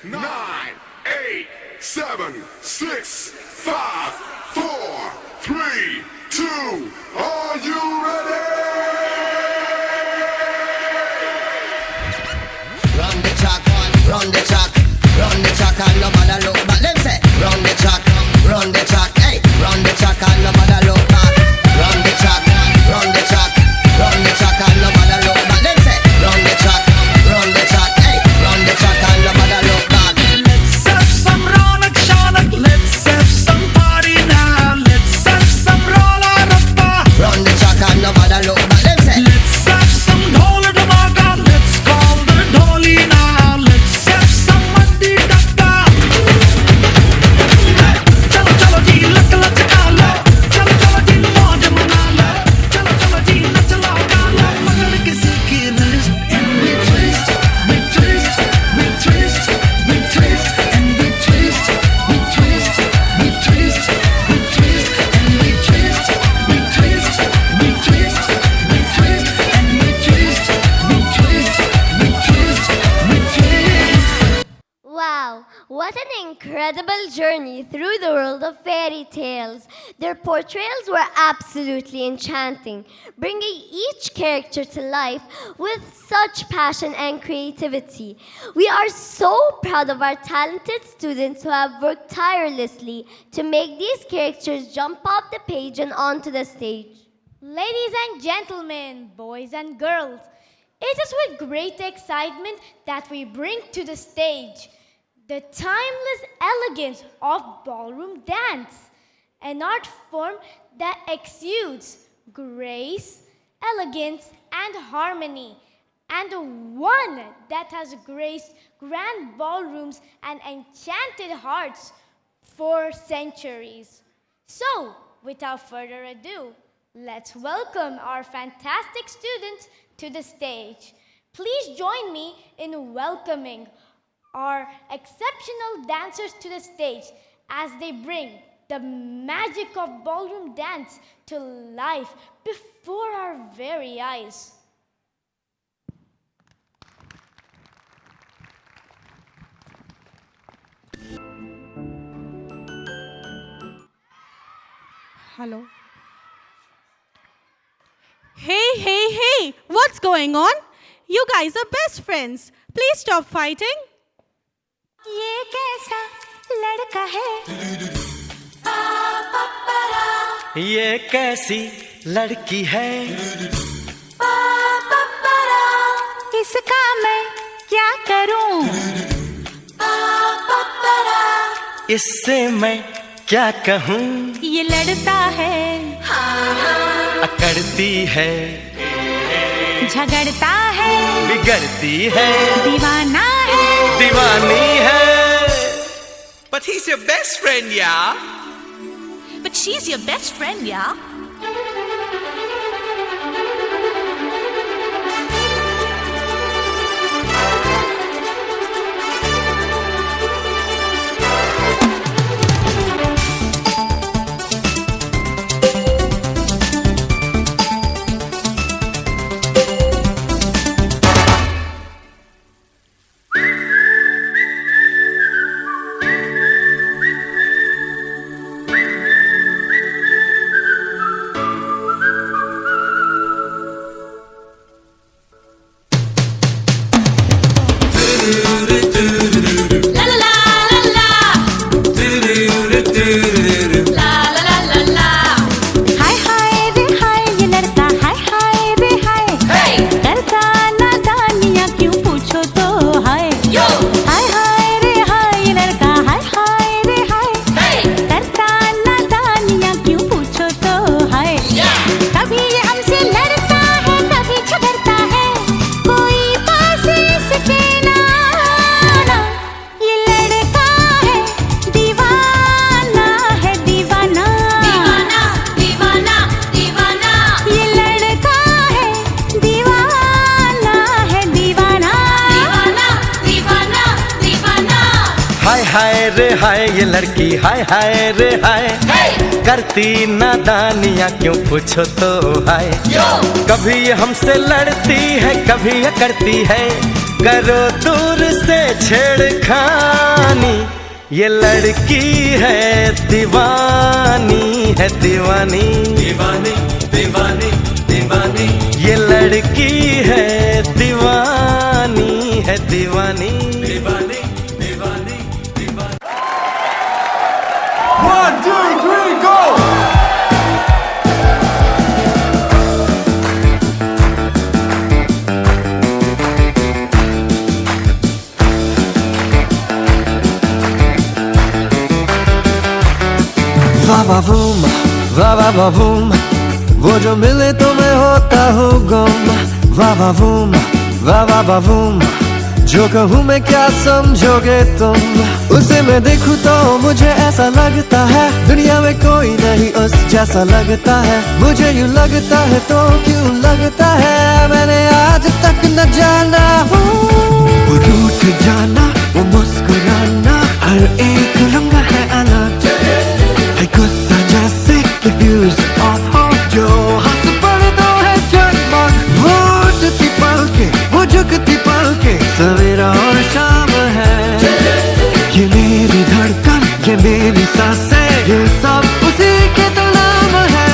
9, 8, 7, 6, 5, 4, 3, 2. Are you ready? Run the track, run the track, run the track and nobody look back. Them say, run the track, hey, run the track and nobody look back. Run the track, run the track, run the track and nobody look back. Them say, run the track, hey, run the track and nobody look back. Let's have some Ronak Shanak, let's have some party now. Let's have some Rola Rappa. Run the track and nobody look back. Them say, Let's have some Dhola Dhamaga, let's call the Dholi now. Let's have some Mandi Dakka. Chalo chalo ji lak lak kala, chalo chalo ji mauj manala, chalo chalo ji nach lao kala. Magar kisi ki wrist and we twist, we twist, we twist, we twist and we twist, we twist, we twist, we twist and we twist, we twist, we twist, we twist and we twist, we twist, we twist, we twist. Wow, what an incredible journey through the world of fairy tales. Their portrayals were absolutely enchanting, bringing each character to life with such passion and creativity. We are so proud of our talented students who have worked tirelessly to make these characters jump off the page and onto the stage. Ladies and gentlemen, boys and girls, it is with great excitement that we bring to the stage the timeless elegance of ballroom dance, an art form that exudes grace, elegance, and harmony, and one that has graced grand ballrooms and enchanted hearts for centuries. So, without further ado, Let's welcome our fantastic students to the stage. Please join me in welcoming our exceptional dancers to the stage as they bring the magic of ballroom dance to life before our very eyes. Hello. Hey, what's going on? You guys are best friends. Please stop fighting. ये कैसा लड़का है ये कैसी लड़की है इसका मैं क्या करूं इससे मैं क्या कहूँ ये लड़ता है अकड़ती है झगड़ता है बिगड़ती है दीवाना है दीवानी है But he's your best friend, yeah? But she's your best friend, yeah? हाय रे हाय ये लड़की हाय हाय रे हाय करती नादानियाँ क्यों पूछो तो हाय कभी ये हमसे लड़ती है कभी ये करती है करो दूर से छेड़खानी ये लड़की है दीवानी है दीवानी दीवानी दीवानी दीवानी ये लड़की है दीवानी है दीवानी दीवानी दीवानी दीवानी 1, 2, 3, go! वाह वाह वूम वो जो मिले तो मैं होता हूँ गुम वाह वाह वूम जो कहूँ मैं क्या समझोगे तुम उसे मैं देखूँ तो मुझे ऐसा लगता है दुनिया में कोई नहीं उस जैसा लगता है मुझे यूँ लगता है तो क्यों लगता है मैंने आज तक न जाना वो रूठ जाना वो मुस्कुराना हर एक रंग है अलग है गुस्सा जैसे confused of heart जो हंस पड़ता है जगमग वो उठती पल के वो झुकती पल के सवेरा और शाम है ये मेरी धड़कन ये मेरी सांसें ये सब उसी के तो नाम है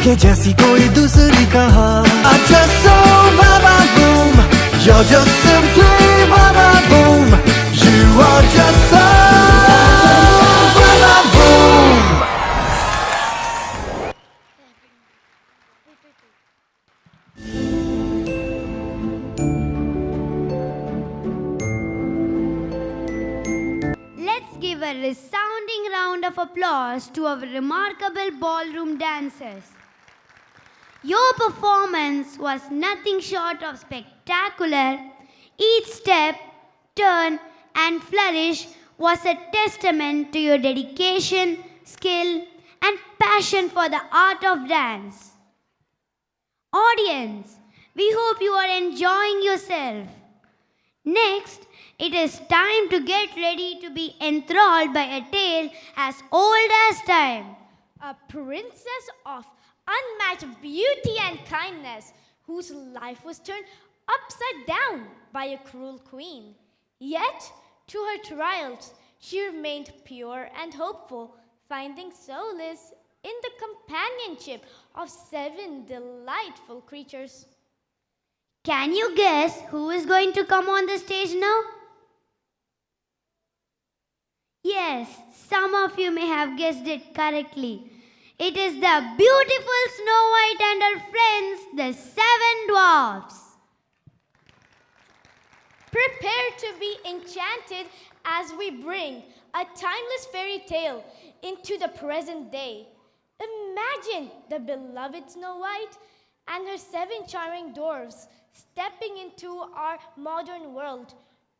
उसके जैसी कोई दूसरी कहा I just so boom you're just simply boom you are just so boom Let's give a resounding round of applause to our remarkable ballroom dancers. Your performance was nothing short of spectacular. Each step, turn, and flourish was a testament to your dedication, skill, and passion for the art of dance. Audience, we hope you are enjoying yourself. Next, it is time to get ready to be enthralled by a tale as old as time. A princess of unmatched beauty and kindness, whose life was turned upside down by a cruel queen. Yet, through her trials, she remained pure and hopeful, finding solace in the companionship of 7 delightful creatures. Can you guess who is going to come on the stage now? Yes, some of you may have guessed it correctly. It is the beautiful Snow White and her friends, the 7 dwarfs. Prepare to be enchanted as we bring a timeless fairy tale into the present day. Imagine the beloved Snow White and her 7 charming dwarfs stepping into our modern world,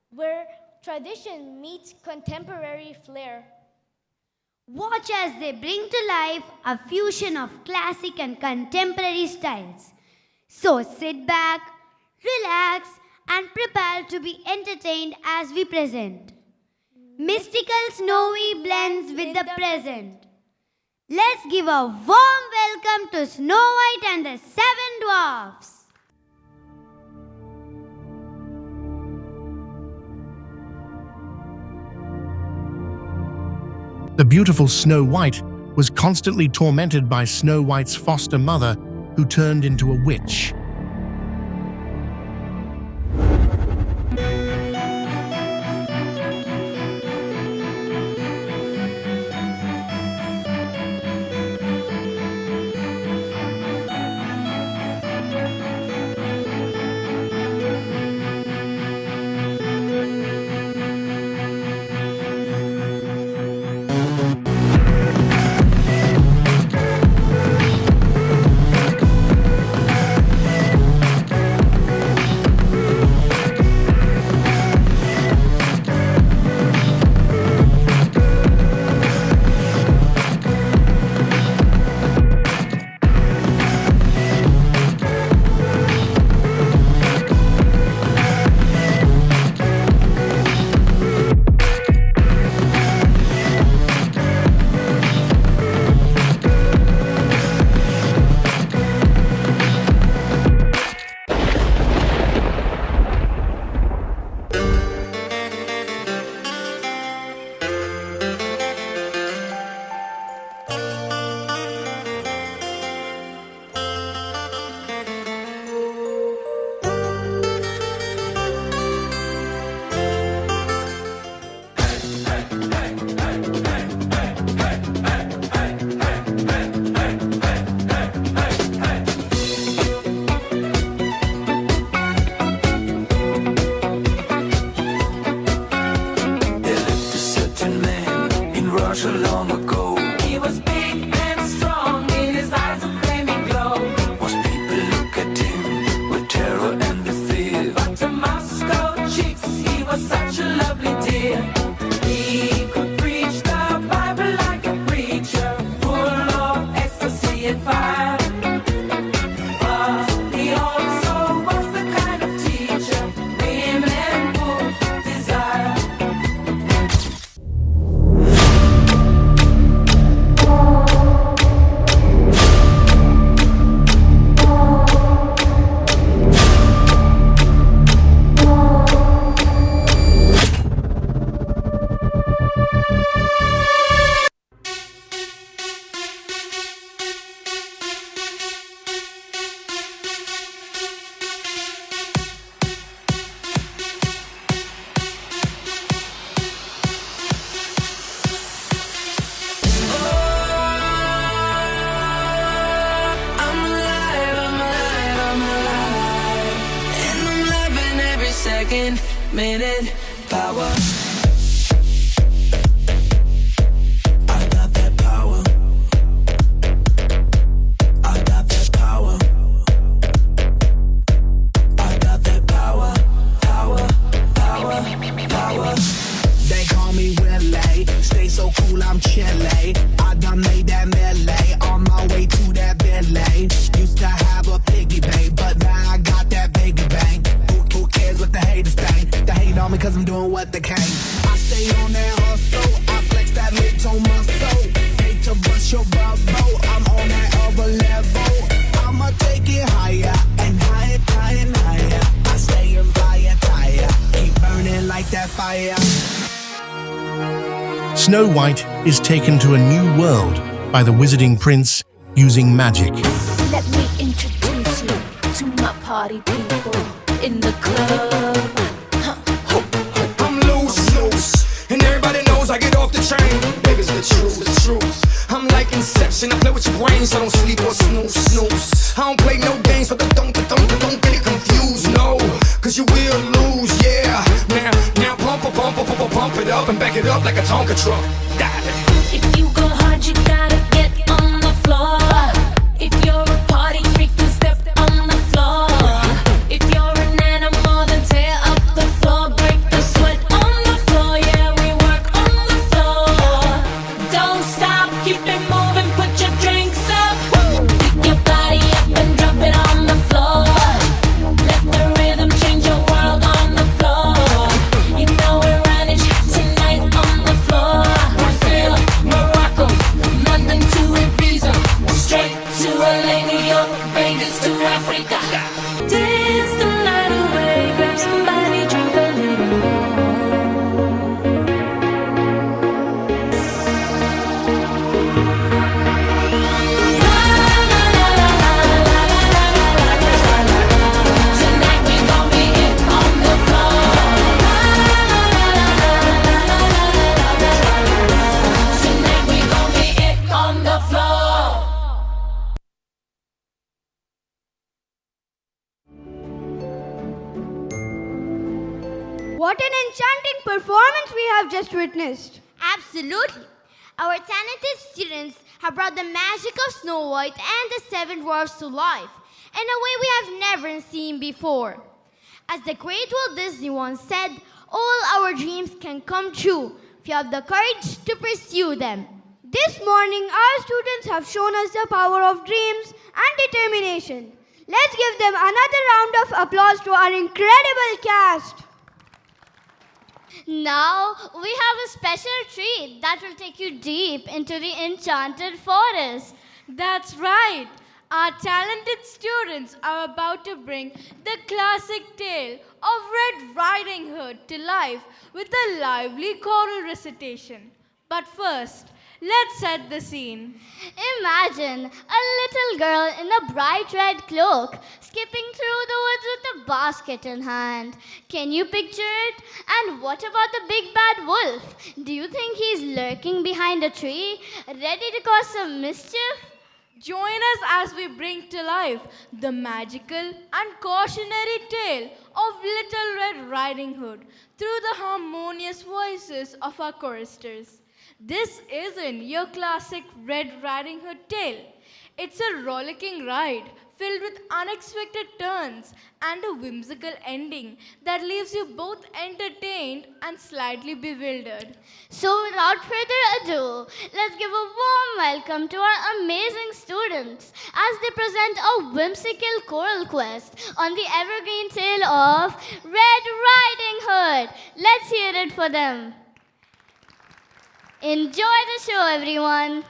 where tradition meets contemporary flair. Watch as they bring to life a fusion of classic and contemporary styles. So sit back, relax, and prepare to be entertained as we present mystical snowy blends with the present. Let's give a warm welcome to Snow White and the 7 dwarfs. The beautiful Snow White was constantly tormented by Snow White's foster mother, who turned into a witch. second, minute, power. I got that power. I got that power. hate on me cause I'm doing what they can. I stay on that hustle, I flex that mid-tone muscle. Hate to bust your bubble, I'm on that other level. I'ma take it higher and higher, higher and higher. I stay in fire, tire, keep burning like that fire. Snow White is taken to a new world by the Wizarding Prince using magic. Let me introduce you to my party people in the club. I'm loose, and everybody knows I get off the train. Baby, it's the truth. I'm like Inception, I play with your brain, so don't sleep or snooze. I don't play no games, so don't get it confused, no. Cause you will lose, yeah. Now pump it up and back it up like a Tonka truck. If you go hard, you gotta get on the floor. If you're a party freak, then step on the floor. If you're an animal, then tear up the floor. Break the sweat on the floor, yeah, we work on the floor. Don't stop, keep it moving, put your drinks up. Pick your body up and drop it on the floor. Let the rhythm change your world on the floor. You know we're running tonight on the floor. Brazil, Morocco, London to Ibiza, straight to LA, New York, Vegas to Africa. Dance the night away, grab somebody, drink a little Tonight we gon' be it on the floor. Tonight we gon' be it on the floor. What an enchanting performance we have just witnessed. Absolutely. Our talented students have brought the magic of Snow White and the Seven Dwarfs to life in a way we have never seen before. As the great Walt Disney once said, all our dreams can come true if you have the courage to pursue them. This morning, our students have shown us the power of dreams and determination. Let's give them another round of applause to our incredible cast. Now we have a special treat that will take you deep into the enchanted forest. That's right. Our talented students are about to bring the classic tale of Red Riding Hood to life with a lively choral recitation. But first, let's set the scene. Imagine a little girl in a bright red cloak skipping through the woods with a basket in hand. Can you picture it? And what about the big bad wolf? Do you think he's lurking behind a tree, ready to cause some mischief? Join us as we bring to life the magical and cautionary tale of Little Red Riding Hood through the harmonious voices of our choristers. This isn't your classic Red Riding Hood tale. It's a rollicking ride filled with unexpected turns and a whimsical ending that leaves you both entertained and slightly bewildered. So without further ado, let's give a warm welcome to our amazing students as they present a whimsical choral quest on the evergreen tale of Red Riding Hood. Let's hear it for them. Enjoy the show, everyone.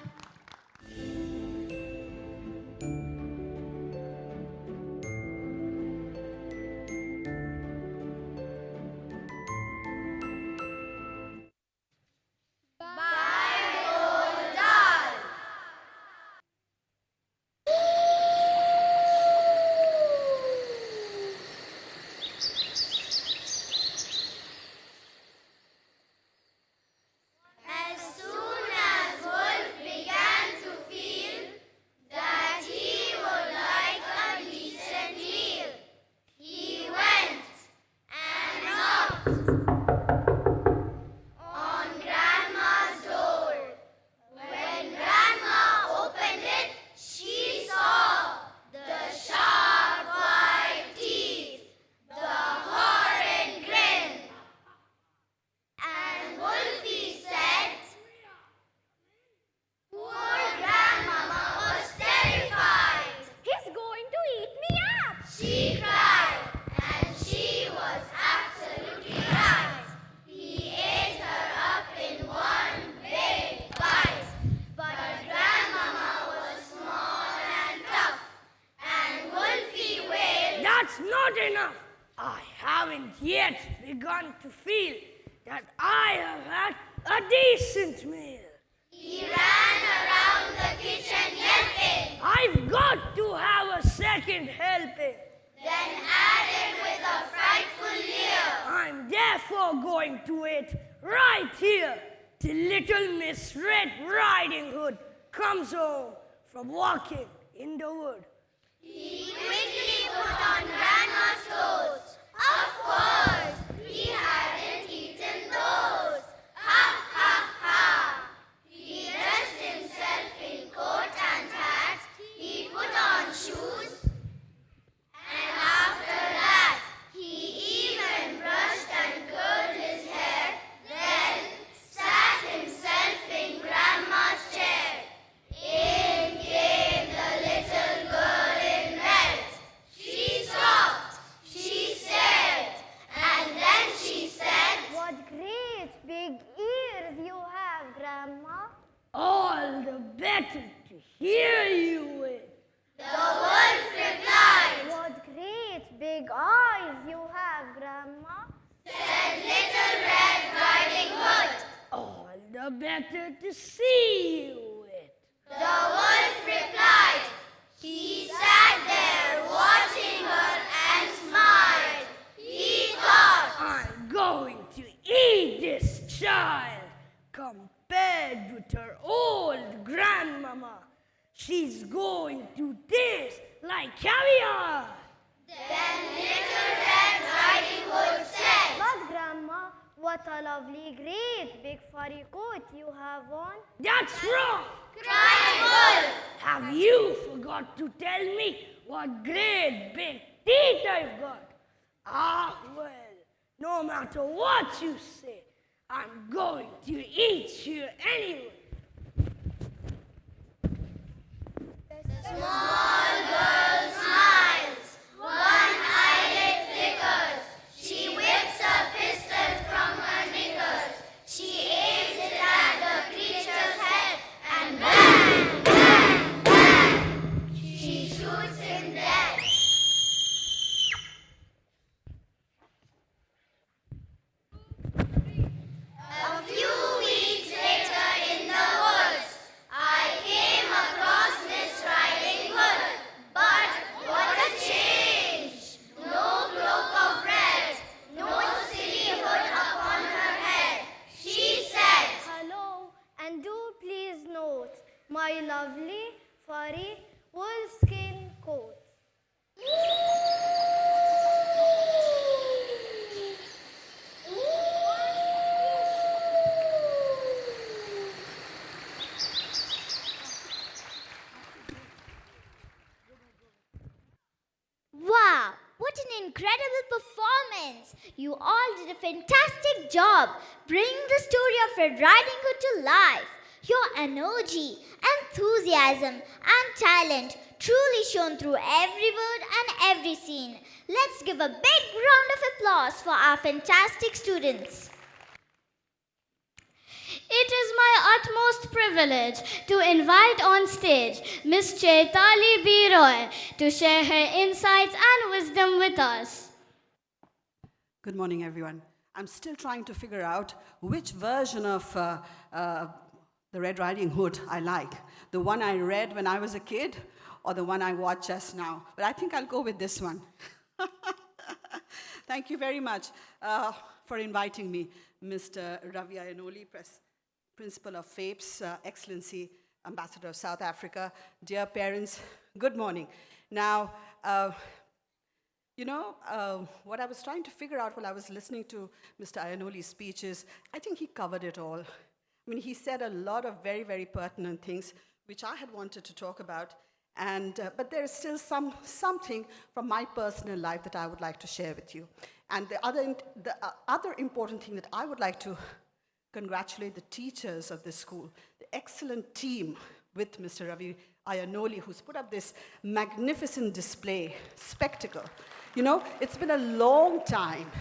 As soon as Wolf began to feel that he would like a decent meal, he went and knocked on Grandma's door. When Grandma opened it, she saw the sharp white teeth, the horrid grin, and Wolfie said, poor Grandmama was terrified. He's going to eat me up. She cried, and she was absolutely right. son to feel that I have had a decent meal. He ran around the kitchen yelping, I've got to have a second helping. then added with a frightful leer, I'm therefore going to wait right here till little Miss Red Riding Hood comes home from walking in the wood. he quickly put on Grandma's clothes. Of course, he hadn't eaten those. Ha ha ha! He dressed himself in coat and hat. He put on shoes. And after that, he even brushed and curled his hair, then sat himself in Grandma's chair. In came the little girl in red. She stopped, she stared, and then she said, What great big ears you have, Grandma. All the better to hear you with. The wolf replied, What great big eyes you have, Grandma. said Little Red Riding Hood. All the better to see you with. The wolf replied. He sat there watching her and smiled. He thought, I'm going to eat this child compared with her old grandmama. She's going to taste like caviar. Then Little Red Riding Hood said, But, Grandma, what a lovely, great big furry coat you have on. That's wrong. cried Wolf. Have you forgot to tell me what great big teeth I've got? Ah, well, no matter what you say, I'm going to eat you anyway. Small girl smiles, one eyelid flickers. She whips a pistol from her knickers. She aims it at the creature's head and bang, bang, bang. She shoots him dead. A few weeks later in the woods, I came across Miss Riding Hood. But what a change! No cloak of red, no silly hood upon her head. She said, Hello, and do please note my lovely, furry, wolfskin coat. Wow, what an incredible performance! You all did a fantastic job bringing the story of Red Riding Hood to life. Your energy, enthusiasm, and talent truly shone through every word and every scene. Let's give a big round of applause for our fantastic students. It is my utmost privilege to invite on stage Miss Chaitali B. Roy to share her insights and wisdom with us. Good morning, everyone. I'm still trying to figure out which version of the Red Riding Hood I like. The one I read when I was a kid or the one I watched just now. But I think I'll go with this one. Thank you very much for inviting me, Mr. Ravi Ayanoli, Principal of FAPES, Excellency, Ambassador of South Africa. Dear parents, good morning. Now, what I was trying to figure out while I was listening to Mr. Ayanoli's speech is, I think he covered it all. I mean, he said a lot of very, very pertinent things, which I had wanted to talk about, but there is still something from my personal life that I would like to share with you. And the other important thing that I would like to congratulate the teachers of this school, the excellent team with Mr. Ravi Ayanoli, who's put up this magnificent display, spectacle. You know, it's been a long time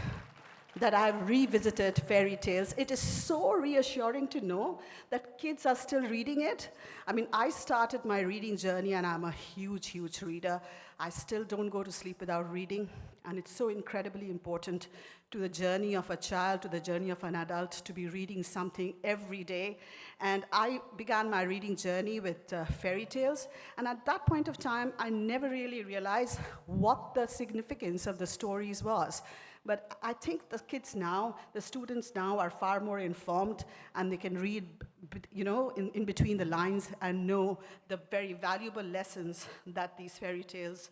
that I've revisited fairy tales. It is so reassuring to know that kids are still reading it. I mean, I started my reading journey and I'm a huge, huge reader. I still don't go to sleep without reading, and it's so incredibly important to the journey of a child, to the journey of an adult, to be reading something every day. And I began my reading journey with fairy tales. And at that point of time, I never really realized what the significance of the stories was. But I think the kids now, the students now are far more informed, and they can read, in between the lines and know the very valuable lessons that these fairy tales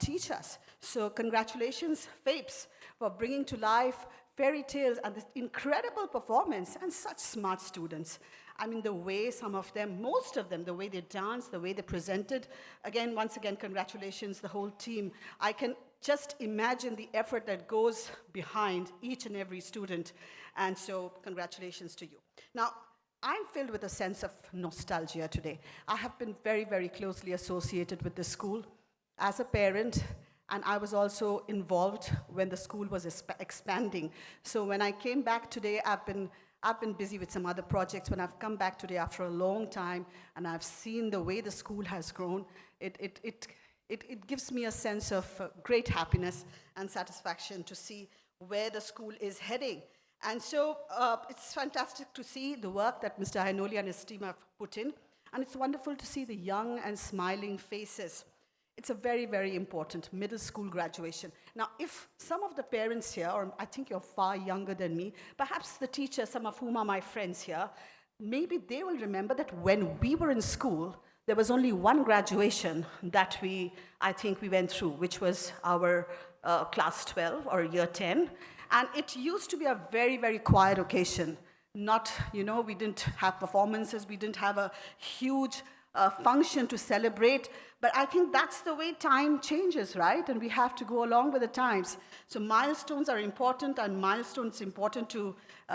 teach us. So congratulations, FAPES, for bringing to life fairy tales and this incredible performance, and such smart students. I mean, the way some of them, most of them, the way they danced, the way they presented. Again, once again, congratulations, the whole team. I can just imagine the effort that goes behind each and every student. And so congratulations to you. Now, I'm filled with a sense of nostalgia today. I have been very, very closely associated with this school as a parent, and I was also involved when the school was expanding. So when I came back today, I've been busy with some other projects. When I've come back today after a long time, and I've seen the way the school has grown, it gives me a sense of great happiness and satisfaction to see where the school is heading. And so it's fantastic to see the work that Mr. Ainoli and his team have put in, and it's wonderful to see the young and smiling faces. It's a very, very important middle school graduation. Now, if some of the parents here, or I think you're far younger than me, perhaps the teachers, some of whom are my friends here, maybe they will remember that when we were in school, there was only one graduation that I think we went through, which was our class 12 or year 10. And it used to be a very, very quiet occasion. Not, we didn't have performances, we didn't have a huge function to celebrate, but I think that's the way time changes, right? And we have to go along with the times. So milestones are important, and milestones important to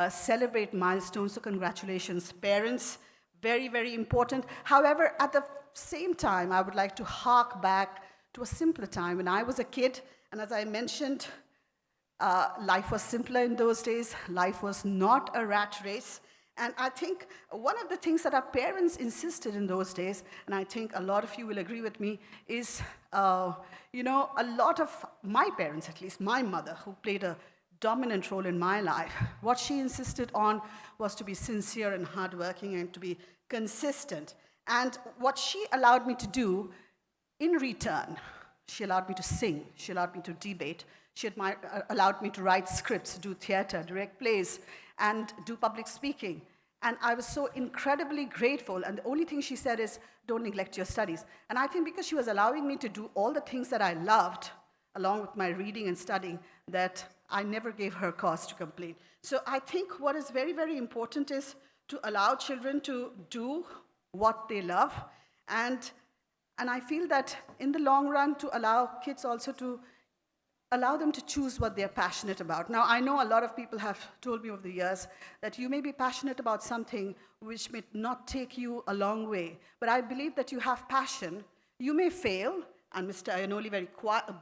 celebrate milestones. So congratulations, parents, very, very important. However, at the same time, I would like to hark back to a simpler time when I was a kid, and as I mentioned, life was simpler in those days. Life was not a rat race. And I think one of the things that our parents insisted in those days, and I think a lot of you will agree with me, is, a lot of my parents, at least my mother, who played a dominant role in my life, what she insisted on was to be sincere and hardworking and to be consistent. And what she allowed me to do in return, she allowed me to sing, she allowed me to debate, she allowed me to write scripts, do theater, direct plays, and do public speaking. And I was so incredibly grateful. And the only thing she said is, don't neglect your studies. And I think because she was allowing me to do all the things that I loved, along with my reading and studying, that I never gave her cause to complain. So I think what is very, very important is to allow children to do what they love. And I feel that in the long run, to allow kids also to allow them to choose what they're passionate about. Now, I know a lot of people have told me over the years that you may be passionate about something which may not take you a long way, but I believe that you have passion. You may fail, and Mr. Ainoli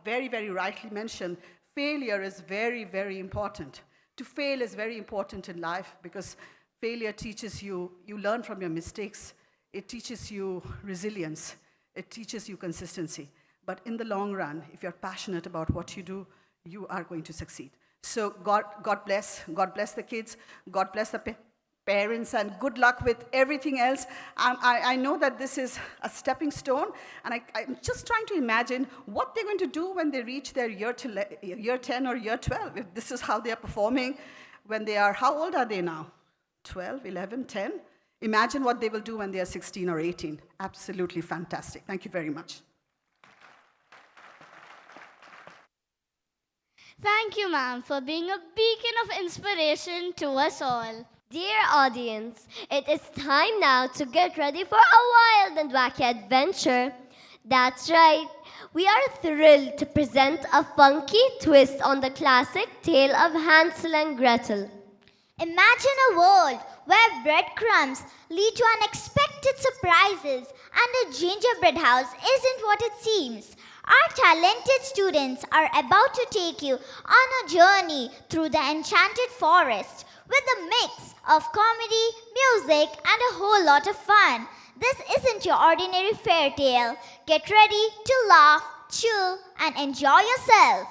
very, very rightly mentioned, failure is very, very important. To fail is very important in life because failure teaches you learn from your mistakes, it teaches you resilience, it teaches you consistency. But in the long run, if you're passionate about what you do, you are going to succeed. So God bless the kids, God bless the parents, and good luck with everything else. I know that this is a stepping stone, and I'm just trying to imagine what they're going to do when they reach their year 10 or year 12, if this is how they're performing when they are, how old are they now? 12, 11, 10? Imagine what they will do when they are 16 or 18. Absolutely fantastic. Thank you very much. Thank you, ma'am, for being a beacon of inspiration to us all. Dear audience, it is time now to get ready for a wild and wacky adventure. That's right, we are thrilled to present a funky twist on the classic tale of Hansel and Gretel. Imagine a world where breadcrumbs lead to unexpected surprises and a gingerbread house isn't what it seems. Our talented students are about to take you on a journey through the enchanted forest with a mix of comedy, music, and a whole lot of fun. This isn't your ordinary fairy tale. Get ready to laugh, chew, and enjoy yourself.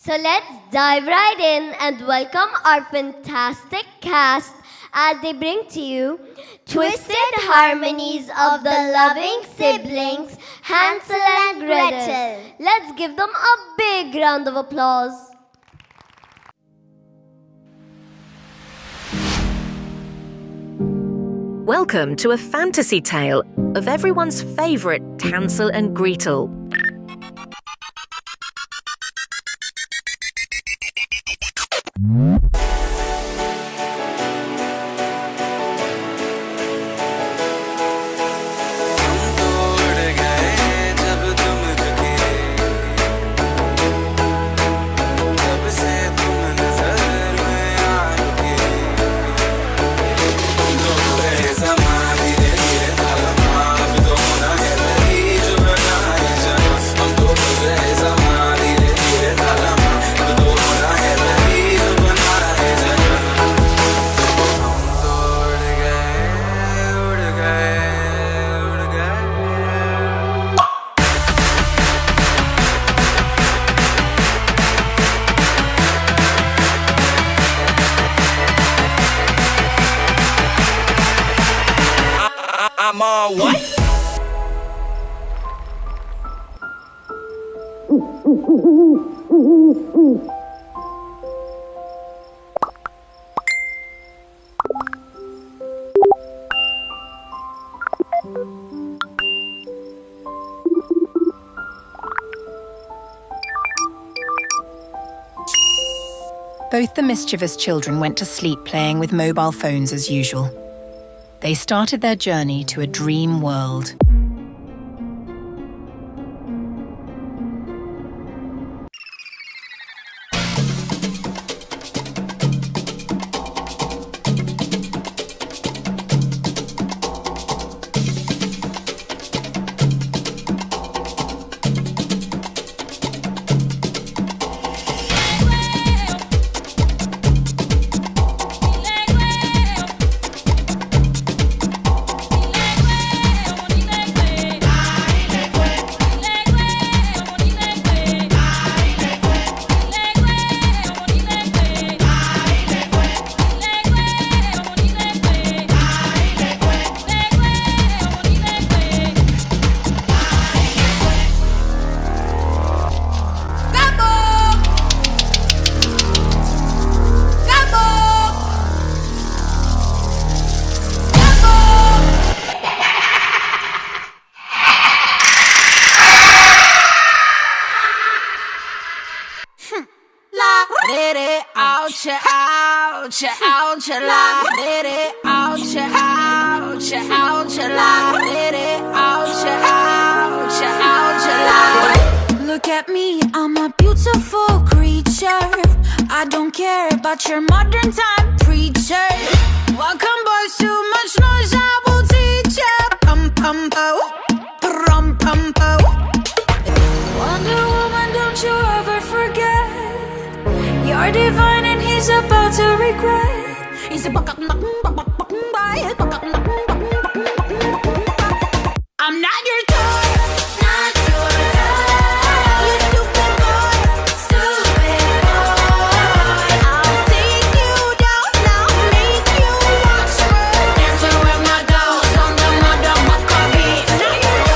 So let's dive right in and welcome our fantastic cast as they bring to you twisted harmonies of the loving siblings Hansel and Gretel. Let's give them a big round of applause. Welcome to a fantasy tale of everyone's favourite Hansel and Gretel. I'm all what? Both the mischievous children went to sleep playing with mobile phones as usual. They started their journey to a dream world. Look at me, I'm a beautiful creature. I don't care about your modern time preacher. Welcome boys, too much noise, I will teach ya. Pum pum po, pum pum po. Wonder Woman, don't you ever forget. You're divine and he's about to regret. He's a I'm not your toy, not your toy. You stupid boy, stupid boy. I'll take you down, now make you watch me. Dancing with my dolls on the motherfucker beat. Not your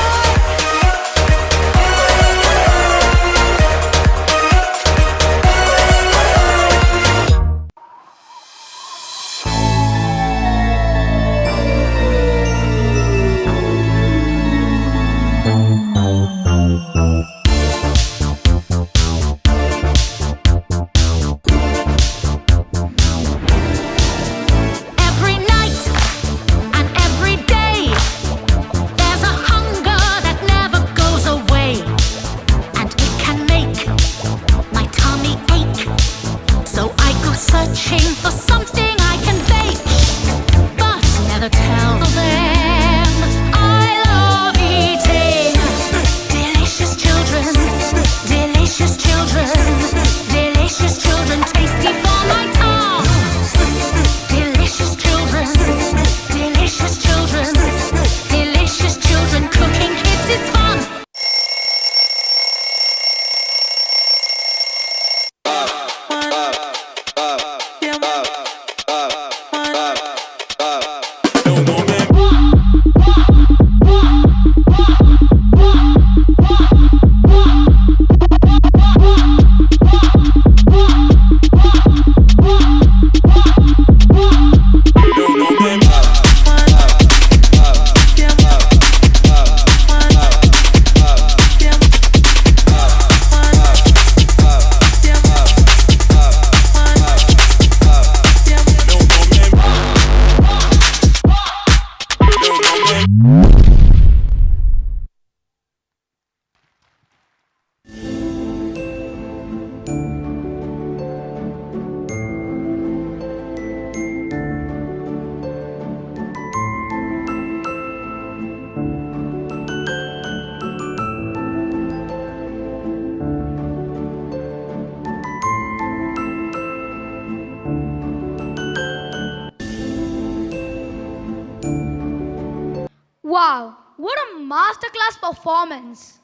Wow, what a masterclass performance!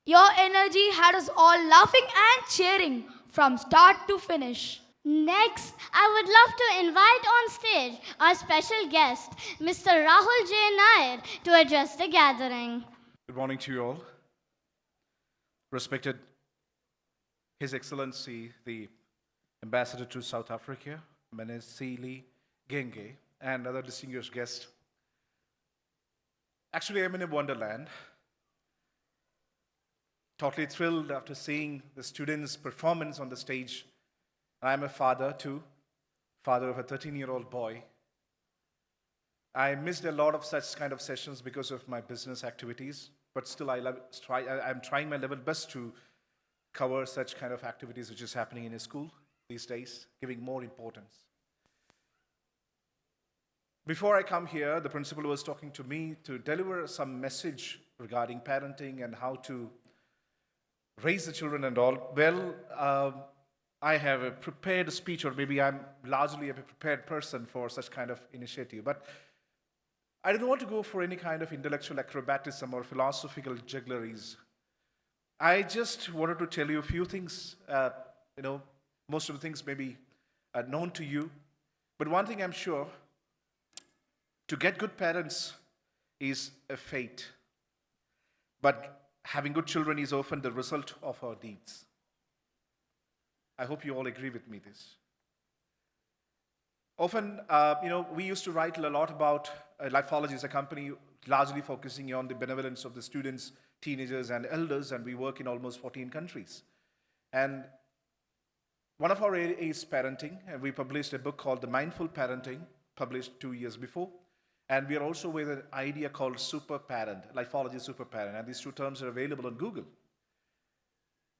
Your energy had us all laughing and cheering from start to finish. Next, I would love to invite on stage our special guest, Mr. Rahul J. Nair, to address the gathering. Good morning to you all. Respected His Excellency, the Ambassador to South Africa, Menesili Genge, and other distinguished guests. Actually, I'm in a wonderland. Totally thrilled after seeing the students' performance on the stage. I'm a father too, father of a 13-year-old boy. I missed a lot of such kind of sessions because of my business activities, but still I'm trying my level best to cover such kind of activities which is happening in a school these days, giving more importance. Before I come here, the principal was talking to me to deliver some message regarding parenting and how to raise the children and all. Well, I have a prepared speech, or maybe I'm largely a prepared person for such kind of initiative, but I don't want to go for any kind of intellectual acrobatism or philosophical juggleries. I just wanted to tell you a few things. Most of the things may be known to you, but one thing I'm sure, to get good parents is a fate, but having good children is often the result of our deeds. I hope you all agree with me this. Often, we used to write a lot about Lifeology is a company largely focusing on the benevolence of the students, teenagers, and elders, and we work in almost 14 countries. And one of our areas is parenting, and we published a book called The Mindful Parenting, published 2 years before. And we are also with an idea called Super Parent, Lifeology Super Parent, and these two terms are available on Google.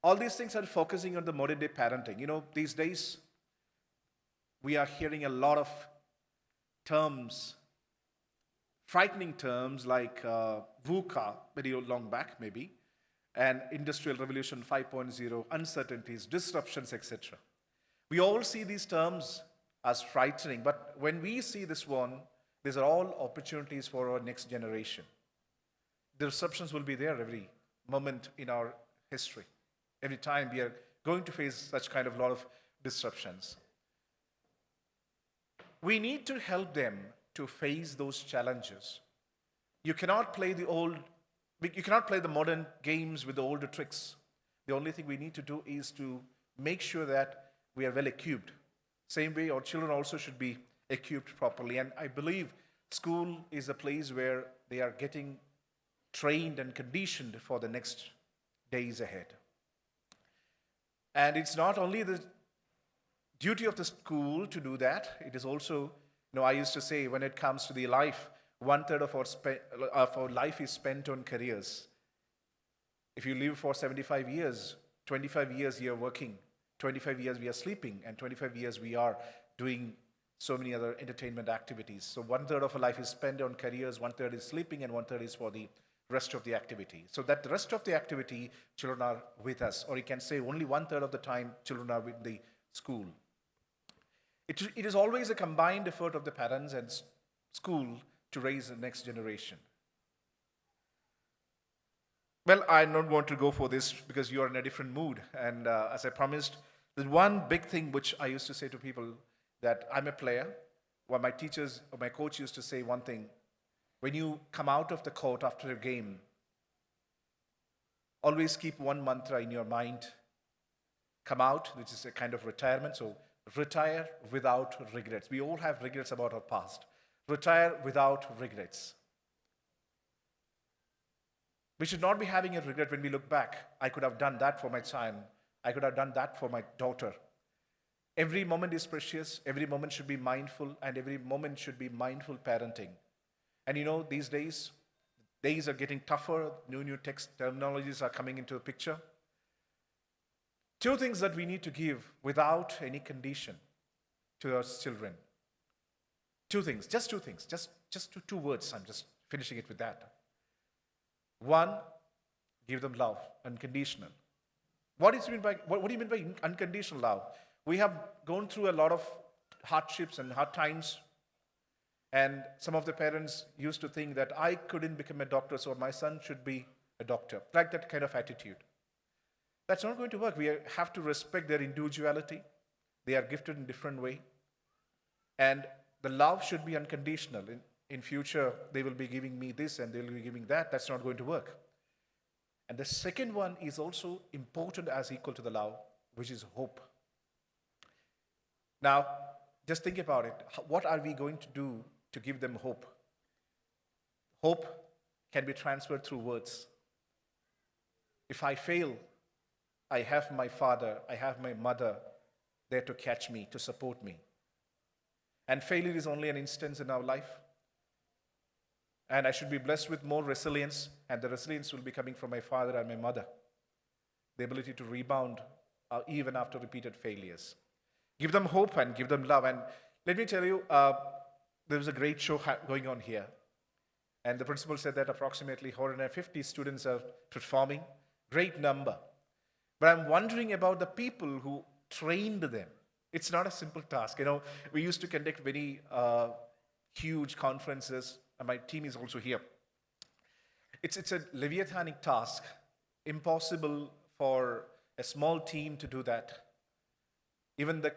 All these things are focusing on the modern day parenting. These days, we are hearing a lot of terms, frightening terms like VUCA, very long back maybe, and Industrial Revolution 5.0, uncertainties, disruptions, etc. We all see these terms as frightening, but when we see this one, these are all opportunities for our next generation. The disruptions will be there every moment in our history. Every time we are going to face such kind of lot of disruptions. We need to help them to face those challenges. You cannot play the modern games with the older tricks. The only thing we need to do is to make sure that we are well equipped. Same way, our children also should be equipped properly. And I believe school is a place where they are getting trained and conditioned for the next days ahead. And it's not only the duty of the school to do that, it is also, I used to say when it comes to the life, 1/3 of our life is spent on careers. If you live for 75 years, 25 years you are working, 25 years we are sleeping, and 25 years we are doing so many other entertainment activities. So 1/3 of our life is spent on careers, 1/3 is sleeping, and 1/3 is for the rest of the activity. So that the rest of the activity, children are with us, or you can say only 1/3 of the time children are with the school. It is always a combined effort of the parents and school to raise the next generation. Well, I don't want to go for this because you are in a different mood. And as I promised, the one big thing which I used to say to people that I'm a player, or my teachers or my coach used to say one thing: when you come out of the court after a game, always keep one mantra in your mind. Come out, which is a kind of retirement. So retire without regrets. We all have regrets about our past. Retire without regrets. We should not be having a regret when we look back. I could have done that for my child. I could have done that for my daughter. Every moment is precious. Every moment should be mindful, and every moment should be mindful parenting. And these days are getting tougher. New text terminologies are coming into the picture. Two things that we need to give without any condition to our children. Two things, just two things, just two words. I'm just finishing it with that. One, give them love, unconditional. What do you mean by unconditional love? We have gone through a lot of hardships and hard times, And some of the parents used to think that I couldn't become a doctor, so my son should be a doctor. Like that kind of attitude. That's not going to work. We have to respect their individuality. They are gifted in different way. And the love should be unconditional. In future, they will be giving me this and they will be giving that. That's not going to work. And the second one is also important as equal to the love, which is hope. Now, just think about it. What are we going to do to give them hope? Hope can be transferred through words. If I fail, I have my father, I have my mother there to catch me, to support me. And failure is only an instance in our life. And I should be blessed with more resilience, and the resilience will be coming from my father and my mother. The ability to rebound even after repeated failures. Give them hope and give them love. And let me tell you, there was a great show going on here. And the principal said that approximately 150 students are performing. Great number. But I'm wondering about the people who trained them. It's not a simple task. You know, we used to conduct very huge conferences, and my team is also here. It's a Leviathanic task, impossible for a small team to do that. Even the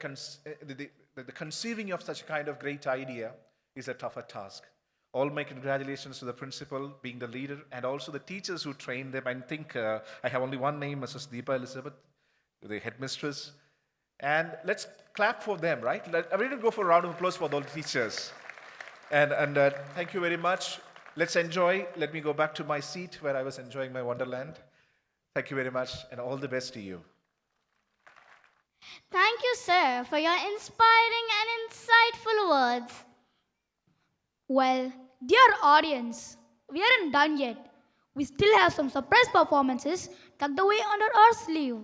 conceiving of such a kind of great idea is a tougher task. All my congratulations to the principal, being the leader, and also the teachers who trained them. I think I have only one name, Mrs. Deepa Elizabeth, the headmistress. And let's clap for them, right? I'm ready to go for a round of applause for all the teachers. And thank you very much. Let's enjoy. Let me go back to my seat where I was enjoying my wonderland. Thank you very much, and all the best to you. Thank you, sir, for your inspiring and insightful words. Well, dear audience, we aren't done yet. We still have some surprise performances tucked away under our sleeve.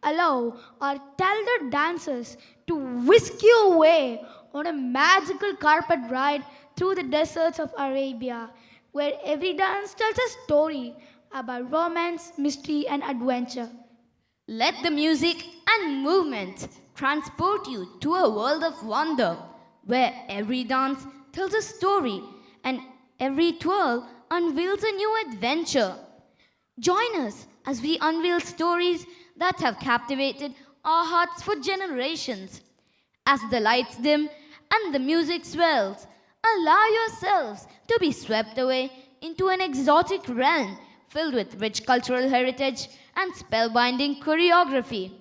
Allow our talented dancers to whisk you away on a magical carpet ride through the deserts of Arabia, where every dance tells a story about romance, mystery, and adventure. Let the music and movement transport you to a world of wonder, where every dance tells a story and every twirl unveils a new adventure. Join us as we unveil stories that have captivated our hearts for generations. As the lights dim and the music swells, allow yourselves to be swept away into an exotic realm filled with rich cultural heritage and spellbinding choreography.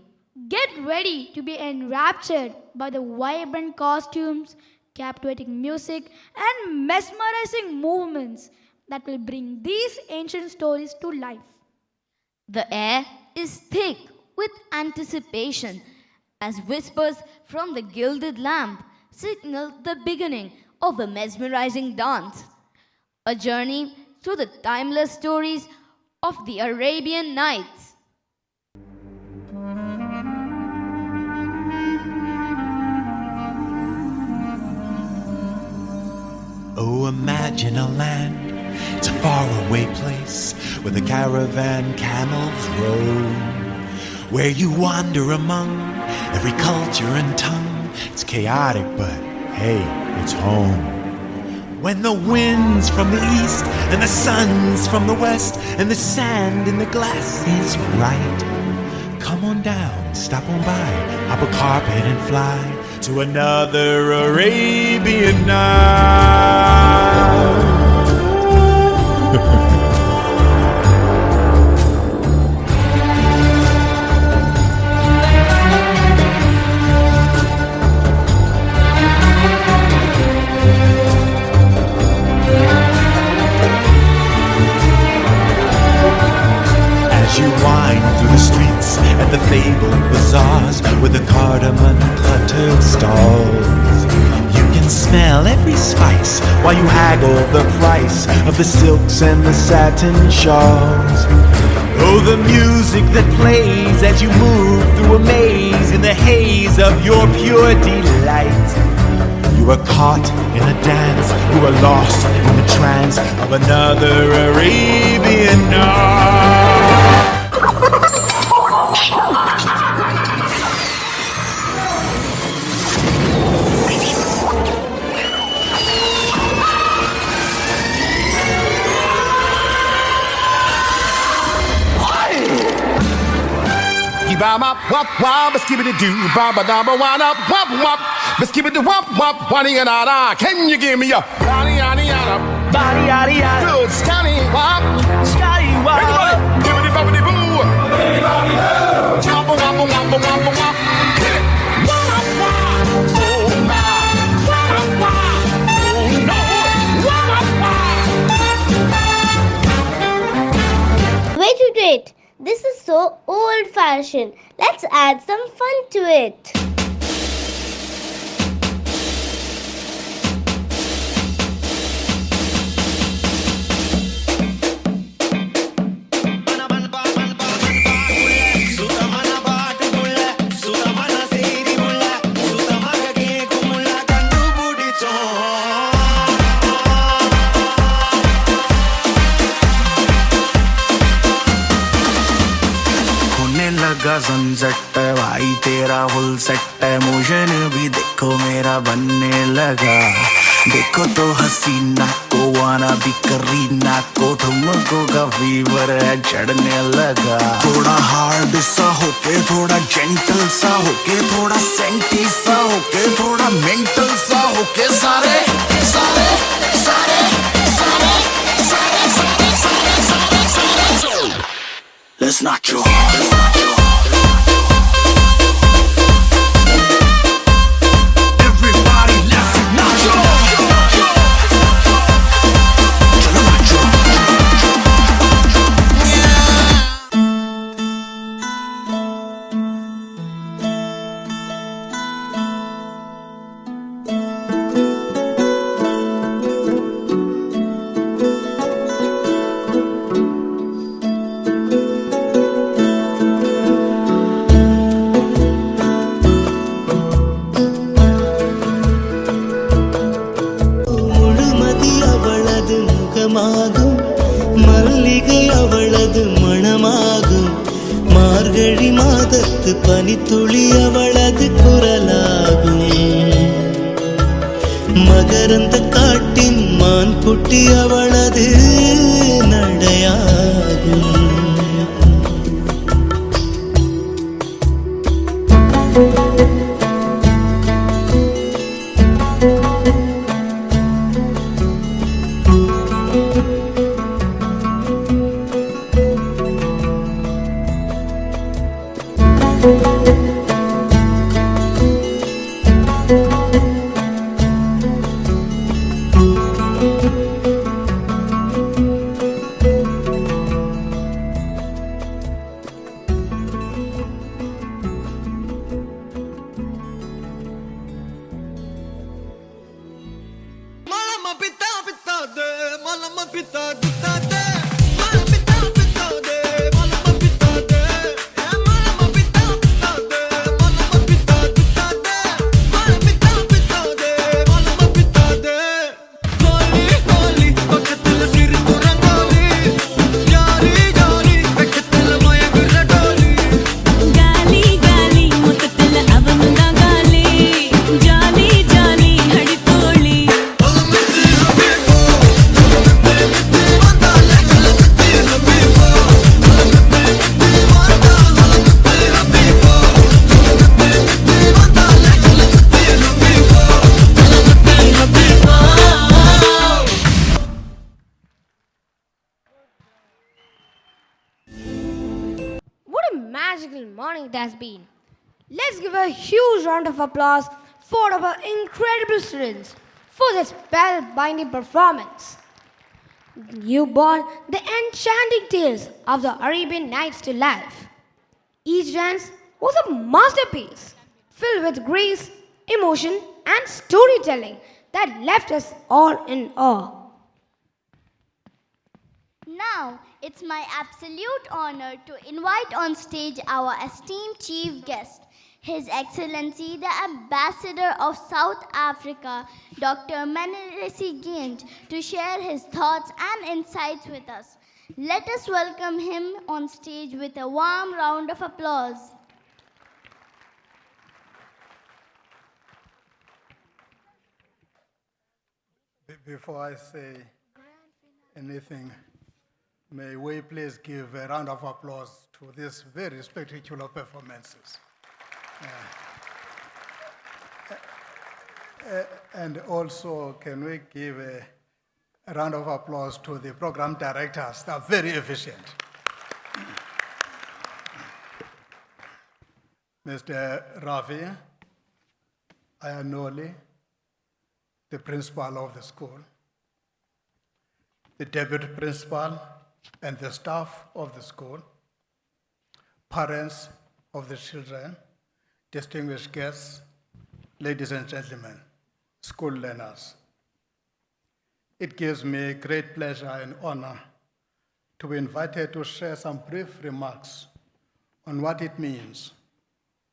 Get ready to be enraptured by the vibrant costumes, captivating music, and mesmerizing movements that will bring these ancient stories to life. The air is thick with anticipation as whispers from the gilded lamp signal the beginning of a mesmerizing dance. A journey through the timeless stories of the Arabian Nights. Oh, imagine a land, it's a faraway place where the caravan camels roam, where you wander among every culture and tongue. It's chaotic, but hey, it's home. When the wind's from the east and the sun's from the west and the sand in the glass is right, come on down, stop on by, hop a carpet and fly to another Arabian night. As you wind through the streets and the fabled bazaars with the cardamom buttered stalls, you can smell every spice while you haggle the price of the silks and the satin shawls. Oh, the music that plays as you move through a maze in the haze of your pure delight. You are caught in a dance, you are lost in the trance of another Arabian night. bam up, wop wop, skibidi doo, ba ba da ba one up, wop wop, skibidi wop wop, wani yana da. Can you give me a body yada yada, body yada yada, good scotty wop, scotty wop. Everybody, give it bobbity boo, wop wop wop wop wop wop. Hit it, wop wop, oh my, wop wop, oh no, wop wop. Wait, wait, wait. This is so old-fashioned. Let's add some fun to it. झंझट भाई तेरा full set है motion भी देखो मेरा बनने लगा देखो तो हसीना को आना भी करीना को तुमको का फीवर है चढ़ने लगा थोड़ा हार्ड सा होके थोड़ा जेंटल सा होके थोड़ा सेंटी सा होके थोड़ा मेंटल सा होके सारे सारे सारे सारे सारे सारे सारे सारे सारे let's knock you பனித்துளி அவளது குரலாகும் மகரந்த காட்டின் மான் குட்டி அவளது நடையாகும் It has been. Let's give a huge round of applause for our incredible students for this spellbinding performance. You brought the enchanting tales of the Arabian Nights to life. Each dance was a masterpiece filled with grace, emotion, and storytelling that left us all in awe. Now, it's my absolute honor to invite on stage our esteemed chief guest, His Excellency the Ambassador of South Africa, Dr. Menelesi Gint, to share his thoughts and insights with us. Let us welcome him on stage with a warm round of applause. Before I say anything, May we please give a round of applause to these very spectacular performances. And also, can we give a round of applause to the program directors? They are very efficient. Mr. Ravi Ayanoli, the principal of the school, the deputy principal, and the staff of the school, parents of the children, distinguished guests, ladies and gentlemen, school learners. It gives me great pleasure and honor to be invited to share some brief remarks on what it means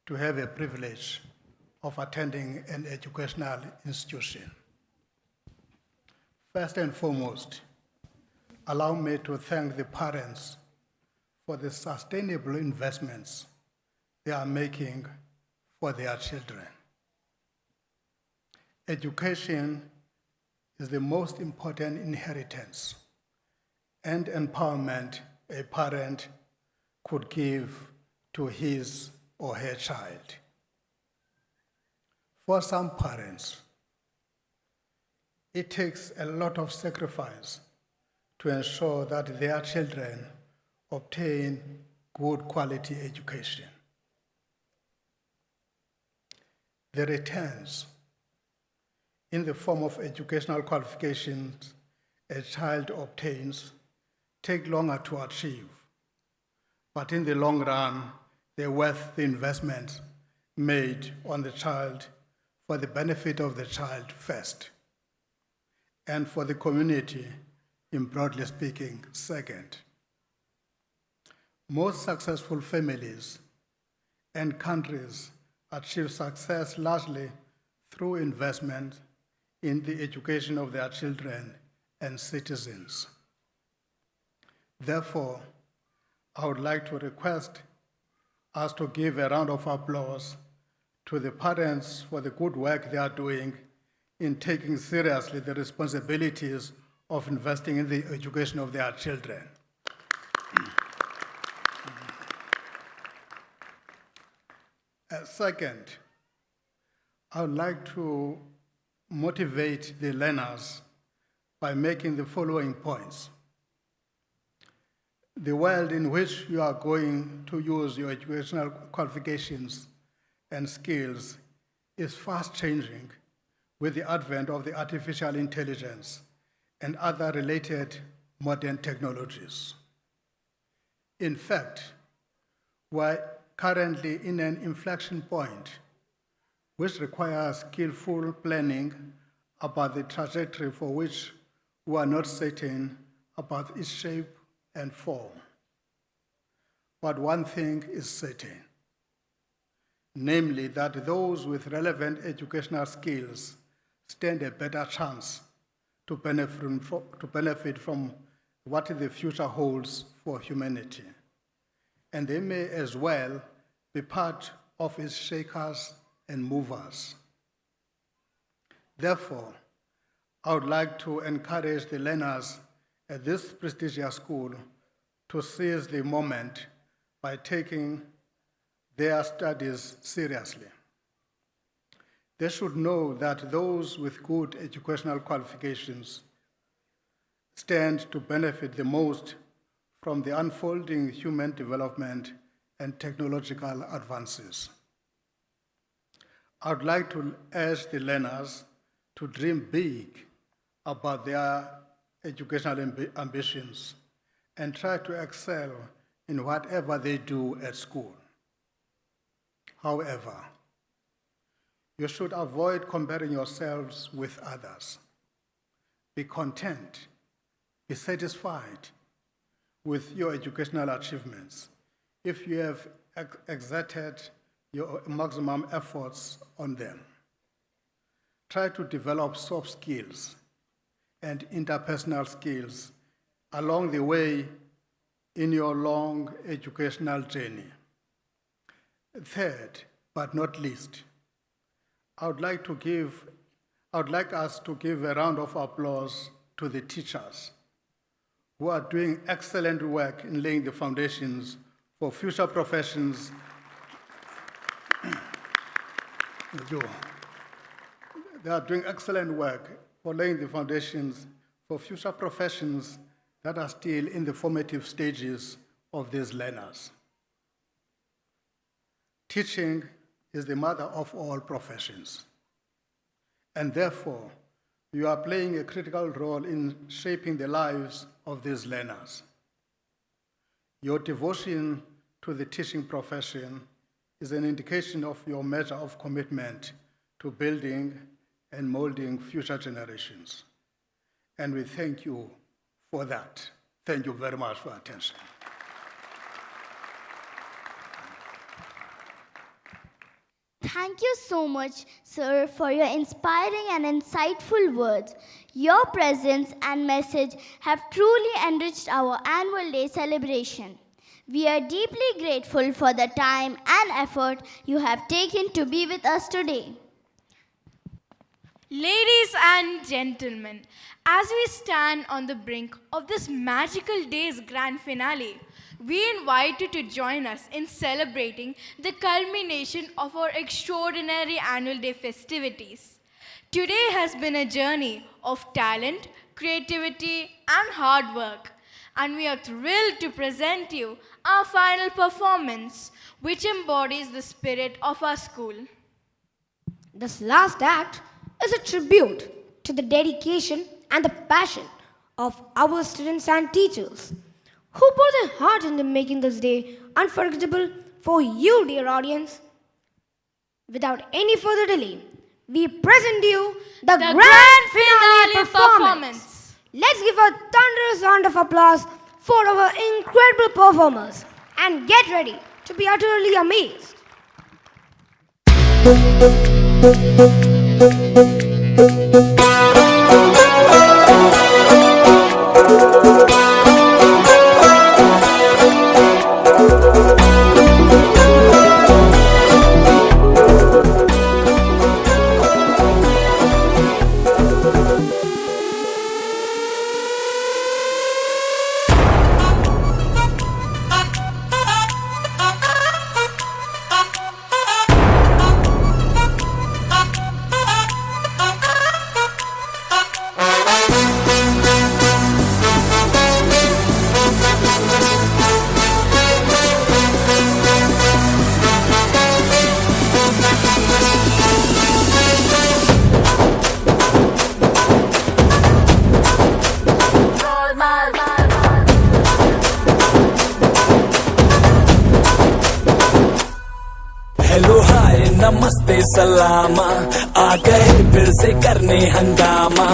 to have a privilege of attending an educational institution. First and foremost, allow me to thank the parents for the sustainable investments they are making for their children. Education is the most important inheritance and empowerment a parent could give to his or her child. For some parents, it takes a lot of sacrifice to ensure that their children obtain good quality education. The returns in the form of educational qualifications a child obtains take longer to achieve, but in the long run, they're worth the investment made on the child for the benefit of the child first, and for the community, in broadly speaking, second. Most successful families and countries achieve success largely through investment in the education of their children and citizens. Therefore, I would like to request us to give a round of applause to the parents for the good work they are doing in taking seriously the responsibilities of investing in the education of their children. Second, I would like to motivate the learners by making the following points. The world in which you are going to use your educational qualifications and skills is fast changing with the advent of the artificial intelligence and other related modern technologies. In fact, we're currently in an inflection point which requires skillful planning about the trajectory for which we are not certain about its shape and form. But one thing is certain, namely that those with relevant educational skills stand a better chance to benefit from what the future holds for humanity. And they may as well be part of its shakers and movers. Therefore, I would like to encourage the learners at this prestigious school to seize the moment by taking their studies seriously. They should know that those with good educational qualifications stand to benefit the most from the unfolding human development and technological advances. I would like to urge the learners to dream big about their educational ambitions and try to excel in whatever they do at school. However, you should avoid comparing yourselves with others. Be content, be satisfied with your educational achievements if you have exerted your maximum efforts on them. Try to develop soft skills and interpersonal skills along the way in your long educational journey. Third, but not least, I would like us to give a round of applause to the teachers who are doing excellent work in laying the foundations for future professions. They are doing excellent work for laying the foundations for future professions that are still in the formative stages of these learners. Teaching is the mother of all professions, and therefore, you are playing a critical role in shaping the lives of these learners. Your devotion to the teaching profession is an indication of your measure of commitment to building and molding future generations. And we thank you for that. Thank you very much for your attention. Thank you so much, sir, for your inspiring and insightful words. Your presence and message have truly enriched our annual day celebration. We are deeply grateful for the time and effort you have taken to be with us today. Ladies and gentlemen, as we stand on the brink of this magical day's grand finale, we invite you to join us in celebrating the culmination of our extraordinary annual day festivities. Today has been a journey of talent, creativity, and hard work, and we are thrilled to present you our final performance, which embodies the spirit of our school. This last act is a tribute to the dedication and the passion of our students and teachers who put their heart into making this day unforgettable for you, dear audience. Without any further delay, we present you the grand finale performance. Let's give a thunderous round of applause for our incredible performers and get ready to be utterly amazed. नमस्ते सलामा आ गए फिर से करने हंगामा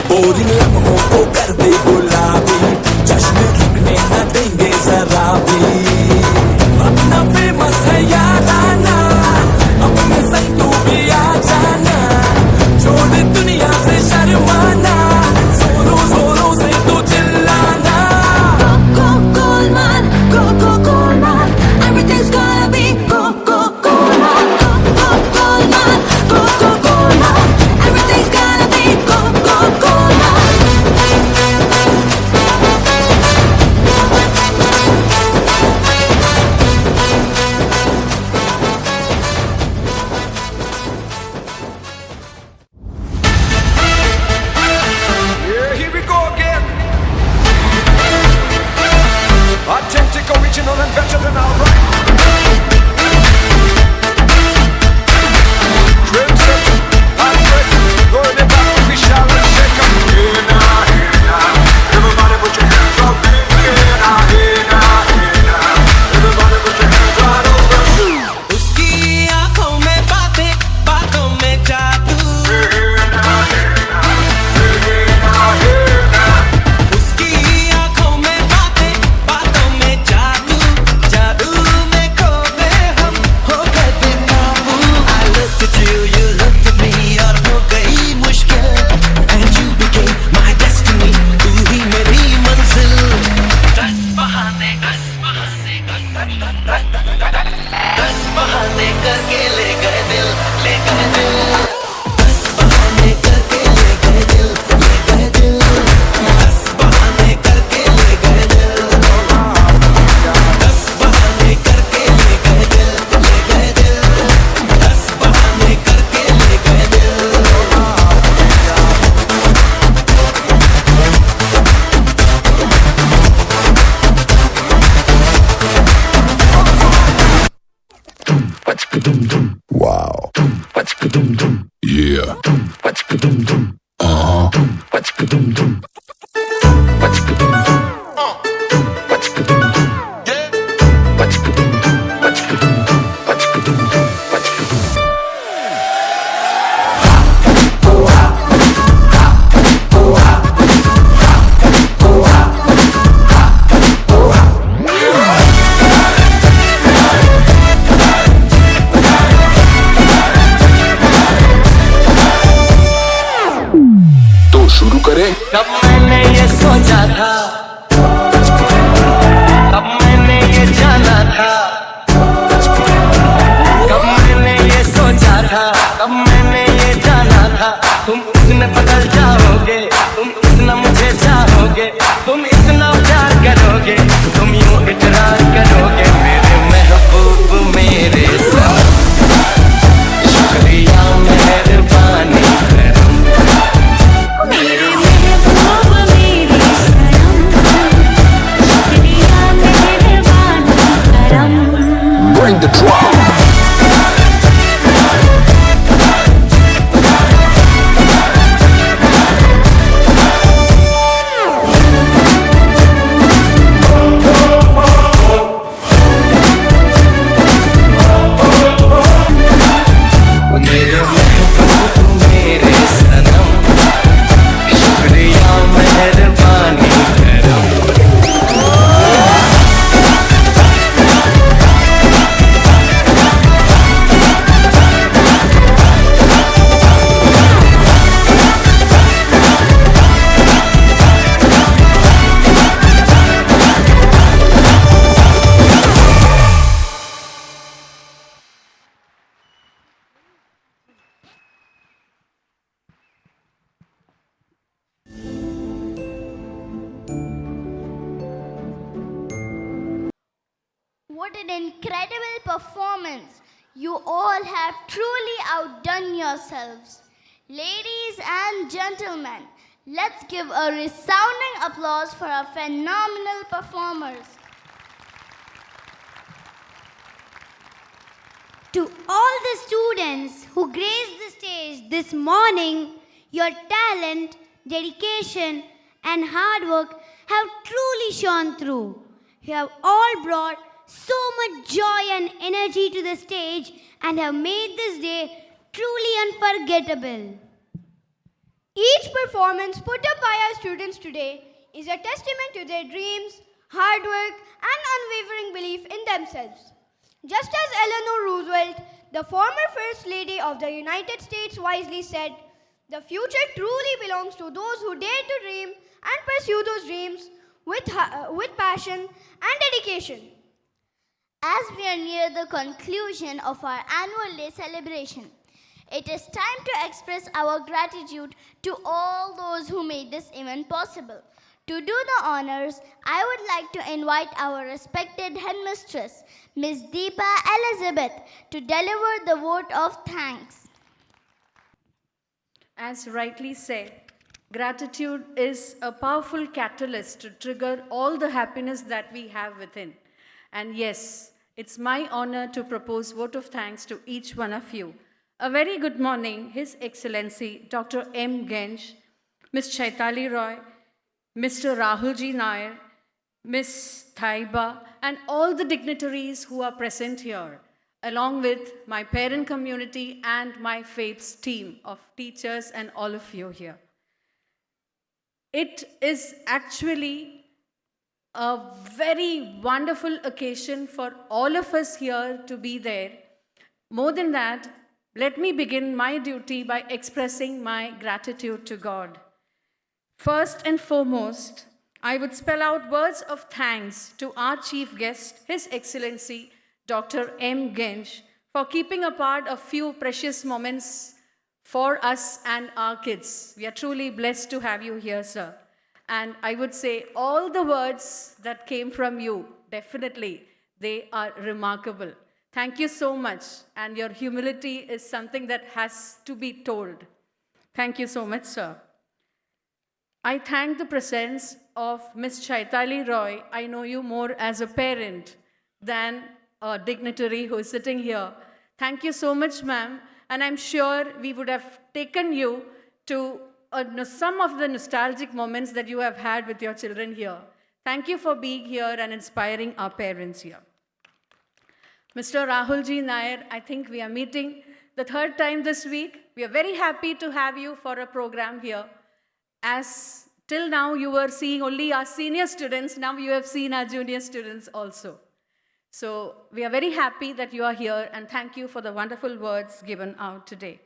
boring लम्हों को कर दे गुलाबी जश्न रुकने न देंगे जरा भी अपना फेमस है याराना अपने संग तू भी आ जाना छोड़ दुनिया से शर्माना जोरों जोरों से तू चिल्लाना go Goldman go Goldman everything's gonna be go Goldman Goldman, go Goldman. Everything's gonna be go Goldman. शुरू करें। कब मैंने ये सोचा था, कब मैंने ये जाना था, कब मैंने ये सोचा था, कब मैंने ये जाना था, तुम इतने बदल जाओगे, तुम इतना मुझे चाहोगे, तुम इतना प्यार करोगे, तुम यूं इकरार करोगे मेरे महबूब मेरे साथ। शुक्रिया मेहरबानी करम, मेरे महबूब मेरे सनम, शुक्रिया मेहरबानी करम। Bring the drum. मेरे महबूब मेरे सनम, शुक्रिया मेहरबानी करम। What an incredible performance! You all have truly outdone yourselves. Ladies and gentlemen, let's give a resounding applause for our phenomenal performers. To all the students who graced the stage this morning, your talent, dedication, and hard work have truly shone through. You have all brought so much joy and energy to the stage and have made this day truly unforgettable. Each performance put up by our students today is a testament to their dreams, hard work, and unwavering belief in themselves. Just as Eleanor Roosevelt, the former First Lady of the United States, wisely said, "The future truly belongs to those who dare to dream and pursue those dreams with passion and dedication." As we are near the conclusion of our annual day celebration, it is time to express our gratitude to all those who made this event possible. To do the honors, I would like to invite our respected headmistress, Ms. Deepa Elizabeth, to deliver the vote of thanks. As rightly said, gratitude is a powerful catalyst to trigger all the happiness that we have within. And yes, it's my honor to propose vote of thanks to each one of you. A very good morning, His Excellency Dr. M. Gensh, Ms. Chaitali Roy, Mr. Rahulji Nair, Ms. Thaiba, and all the dignitaries who are present here, along with my parent community and my FAPES team of teachers and all of you here. It is actually a very wonderful occasion for all of us here to be there. More than that, let me begin my duty by expressing my gratitude to God. First and foremost, I would spell out words of thanks to our chief guest, His Excellency Dr. M. Gensh, for keeping apart a few precious moments for us and our kids. We are truly blessed to have you here, sir. And I would say all the words that came from you, definitely, they are remarkable. Thank you so much. And your humility is something that has to be told. Thank you so much, sir. I thank the presence of Ms. Chaitali Roy. I know you more as a parent than a dignitary who is sitting here. Thank you so much, ma'am. And I'm sure we would have taken you to some of the nostalgic moments that you have had with your children here. Thank you for being here and inspiring our parents here. Mr. Rahulji Nair, I think we are meeting the third time this week. We are very happy to have you for a program here. As till now you were seeing only our senior students, now you have seen our junior students also. So we are very happy that you are here and thank you for the wonderful words given out today.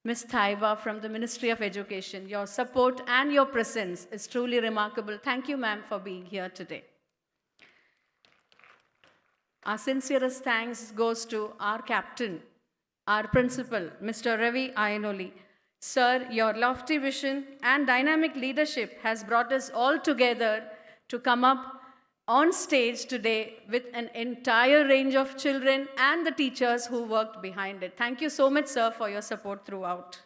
Ms. Thaiba from the Ministry of Education. Your support and your presence is truly remarkable. Thank you, ma'am, for being here today. Our sincerest thanks goes to our captain, our principal, Mr. Ravi Ayanoli. Sir, your lofty vision and dynamic leadership has brought us all together to come up on stage today with an entire range of children and the teachers who worked behind it. Thank you so much, sir, for your support throughout.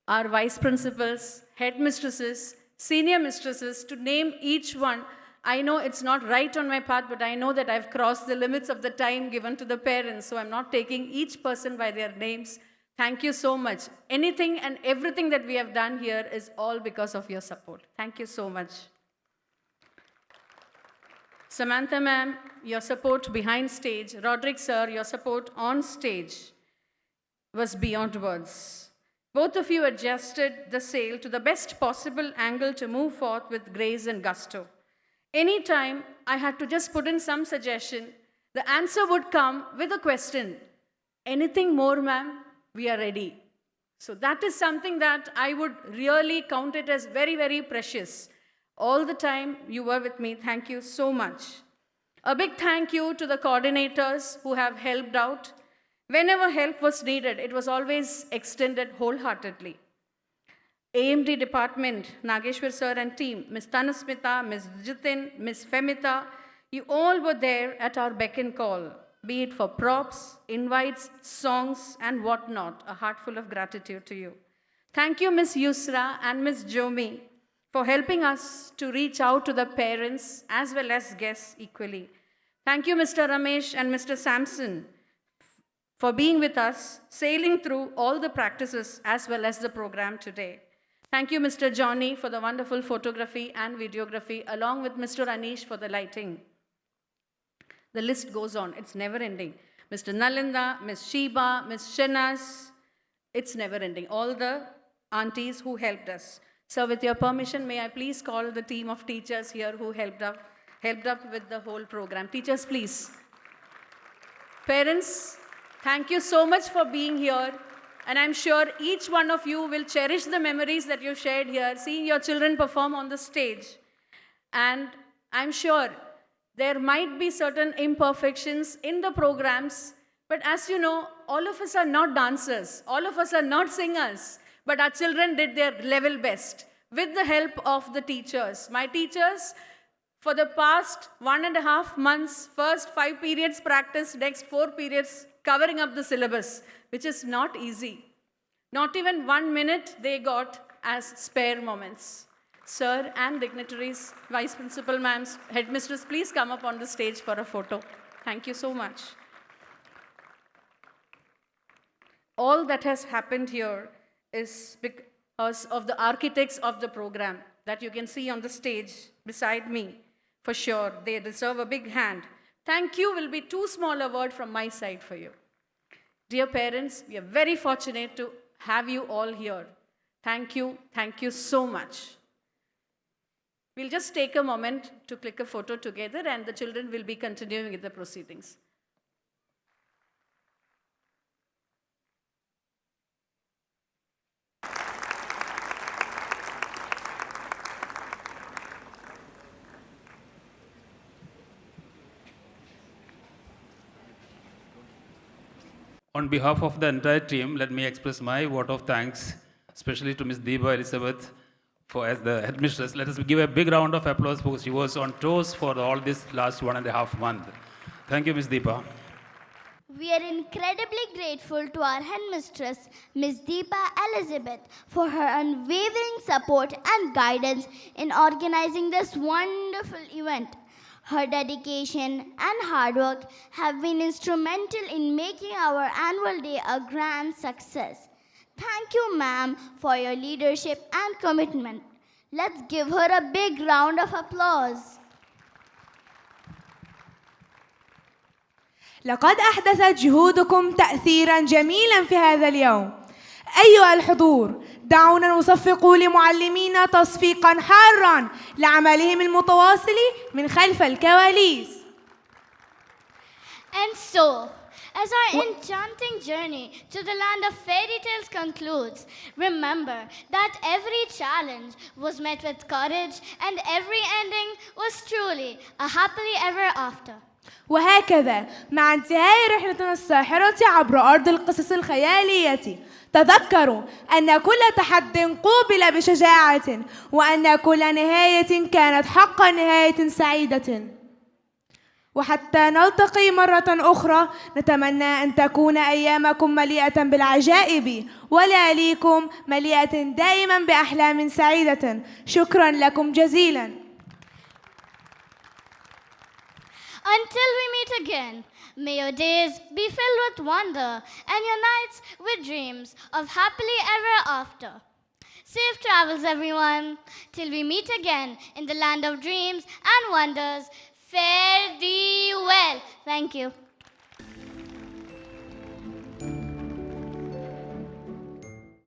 Our vice principals, headmistresses, senior mistresses, to name each one, I know it's not right on my part, but I know that I've crossed the limits of the time given to the parents, so I'm not taking each person by their names. Thank you so much. Anything and everything that we have done here is all because of your support. Thank you so much. Samantha ma'am, your support behind stage. Roderick sir, your support on stage was beyond words. Both of you adjusted the sail to the best possible angle to move forth with grace and gusto. Anytime I had to just put in some suggestion, the answer would come with a question. Anything more, ma'am? We are ready. So that is something that I would really count it as very, very precious. All the time you were with me. Thank you so much. A big thank you to the coordinators who have helped out. Whenever help was needed, it was always extended wholeheartedly. AMD department, Nageshwar sir and team, Ms. Tanasmita, Ms. Jitin, Ms. Femita, you all were there at our beck and call, be it for props, invites, songs, and whatnot. A heart full of gratitude to you. Thank you, Ms. Yusra and Ms. Jomi, for helping us to reach out to the parents as well as guests equally. Thank you, Mr. Ramesh and Mr. Sampson, for being with us, sailing through all the practices as well as the program today. Thank you, Mr. Johnny, for the wonderful photography and videography, along with Mr. Anish for the lighting. The list goes on, it's never ending. Mr. Nalinda, Ms. Sheba, Ms. Shanaz, it's never ending. All the aunties who helped us. So with your permission, may I please call the team of teachers here who helped up with the whole program. Teachers, please. Parents, thank you so much for being here. And I'm sure each one of you will cherish the memories that you shared here, seeing your children perform on the stage. And I'm sure there might be certain imperfections in the programs, but as you know, all of us are not dancers, all of us are not singers, but our children did their level best with the help of the teachers. My teachers, for the past 1.5 months, first 5 periods practice, next 4 periods covering up the syllabus, which is not easy. Not even 1 minute they got as spare moments. Sir and dignitaries, Vice Principal ma'ams, Headmistress, please come up on the stage for a photo. Thank you so much. All that has happened here is because of the architects of the program that you can see on the stage beside me. For sure, they deserve a big hand. Thank you will be too small a word from my side for you. Dear parents, we are very fortunate to have you all here. Thank you so much. We'll just take a moment to click a photo together and the children will be continuing with the proceedings. On behalf of the entire team, let me express my vote of thanks, especially to Ms. Deepa Elizabeth, as the headmistress. Let us give a big round of applause because she was on toes for all this last 1.5 months. Thank you, Ms. Deepa. We are incredibly grateful to our headmistress, Ms. Deepa Elizabeth, for her unwavering support and guidance in organizing this wonderful event. Her dedication and hard work have been instrumental in making our annual day a grand success. Thank you, ma'am, for your leadership and commitment. Let's give her a big round of applause. لقد أحدثت جهودكم تأثيرا جميلا في هذا اليوم. أيها الحضور، دعونا نصفق لمعلمينا تصفيقا حارا لعملهم المتواصل من خلف الكواليس. And so, As our enchanting journey to the land of fairy tales concludes, remember that every challenge was met with courage and every ending was truly a happily ever after. وهكذا مع انتهاء رحلتنا الساحرة عبر أرض القصص الخيالية تذكروا أن كل تحد قوبل بشجاعة وأن كل نهاية كانت حقا نهاية سعيدة. وحتى نلتقي مرة أخرى نتمنى أن تكون أيامكم مليئة بالعجائب ولياليكم مليئة دائما بأحلام سعيدة. شكرا لكم جزيلا. Until we meet again, may your days be filled with wonder and your nights with dreams of happily ever after. Safe travels, everyone. Till we meet again in the land of dreams and wonders, fare thee well. Thank you.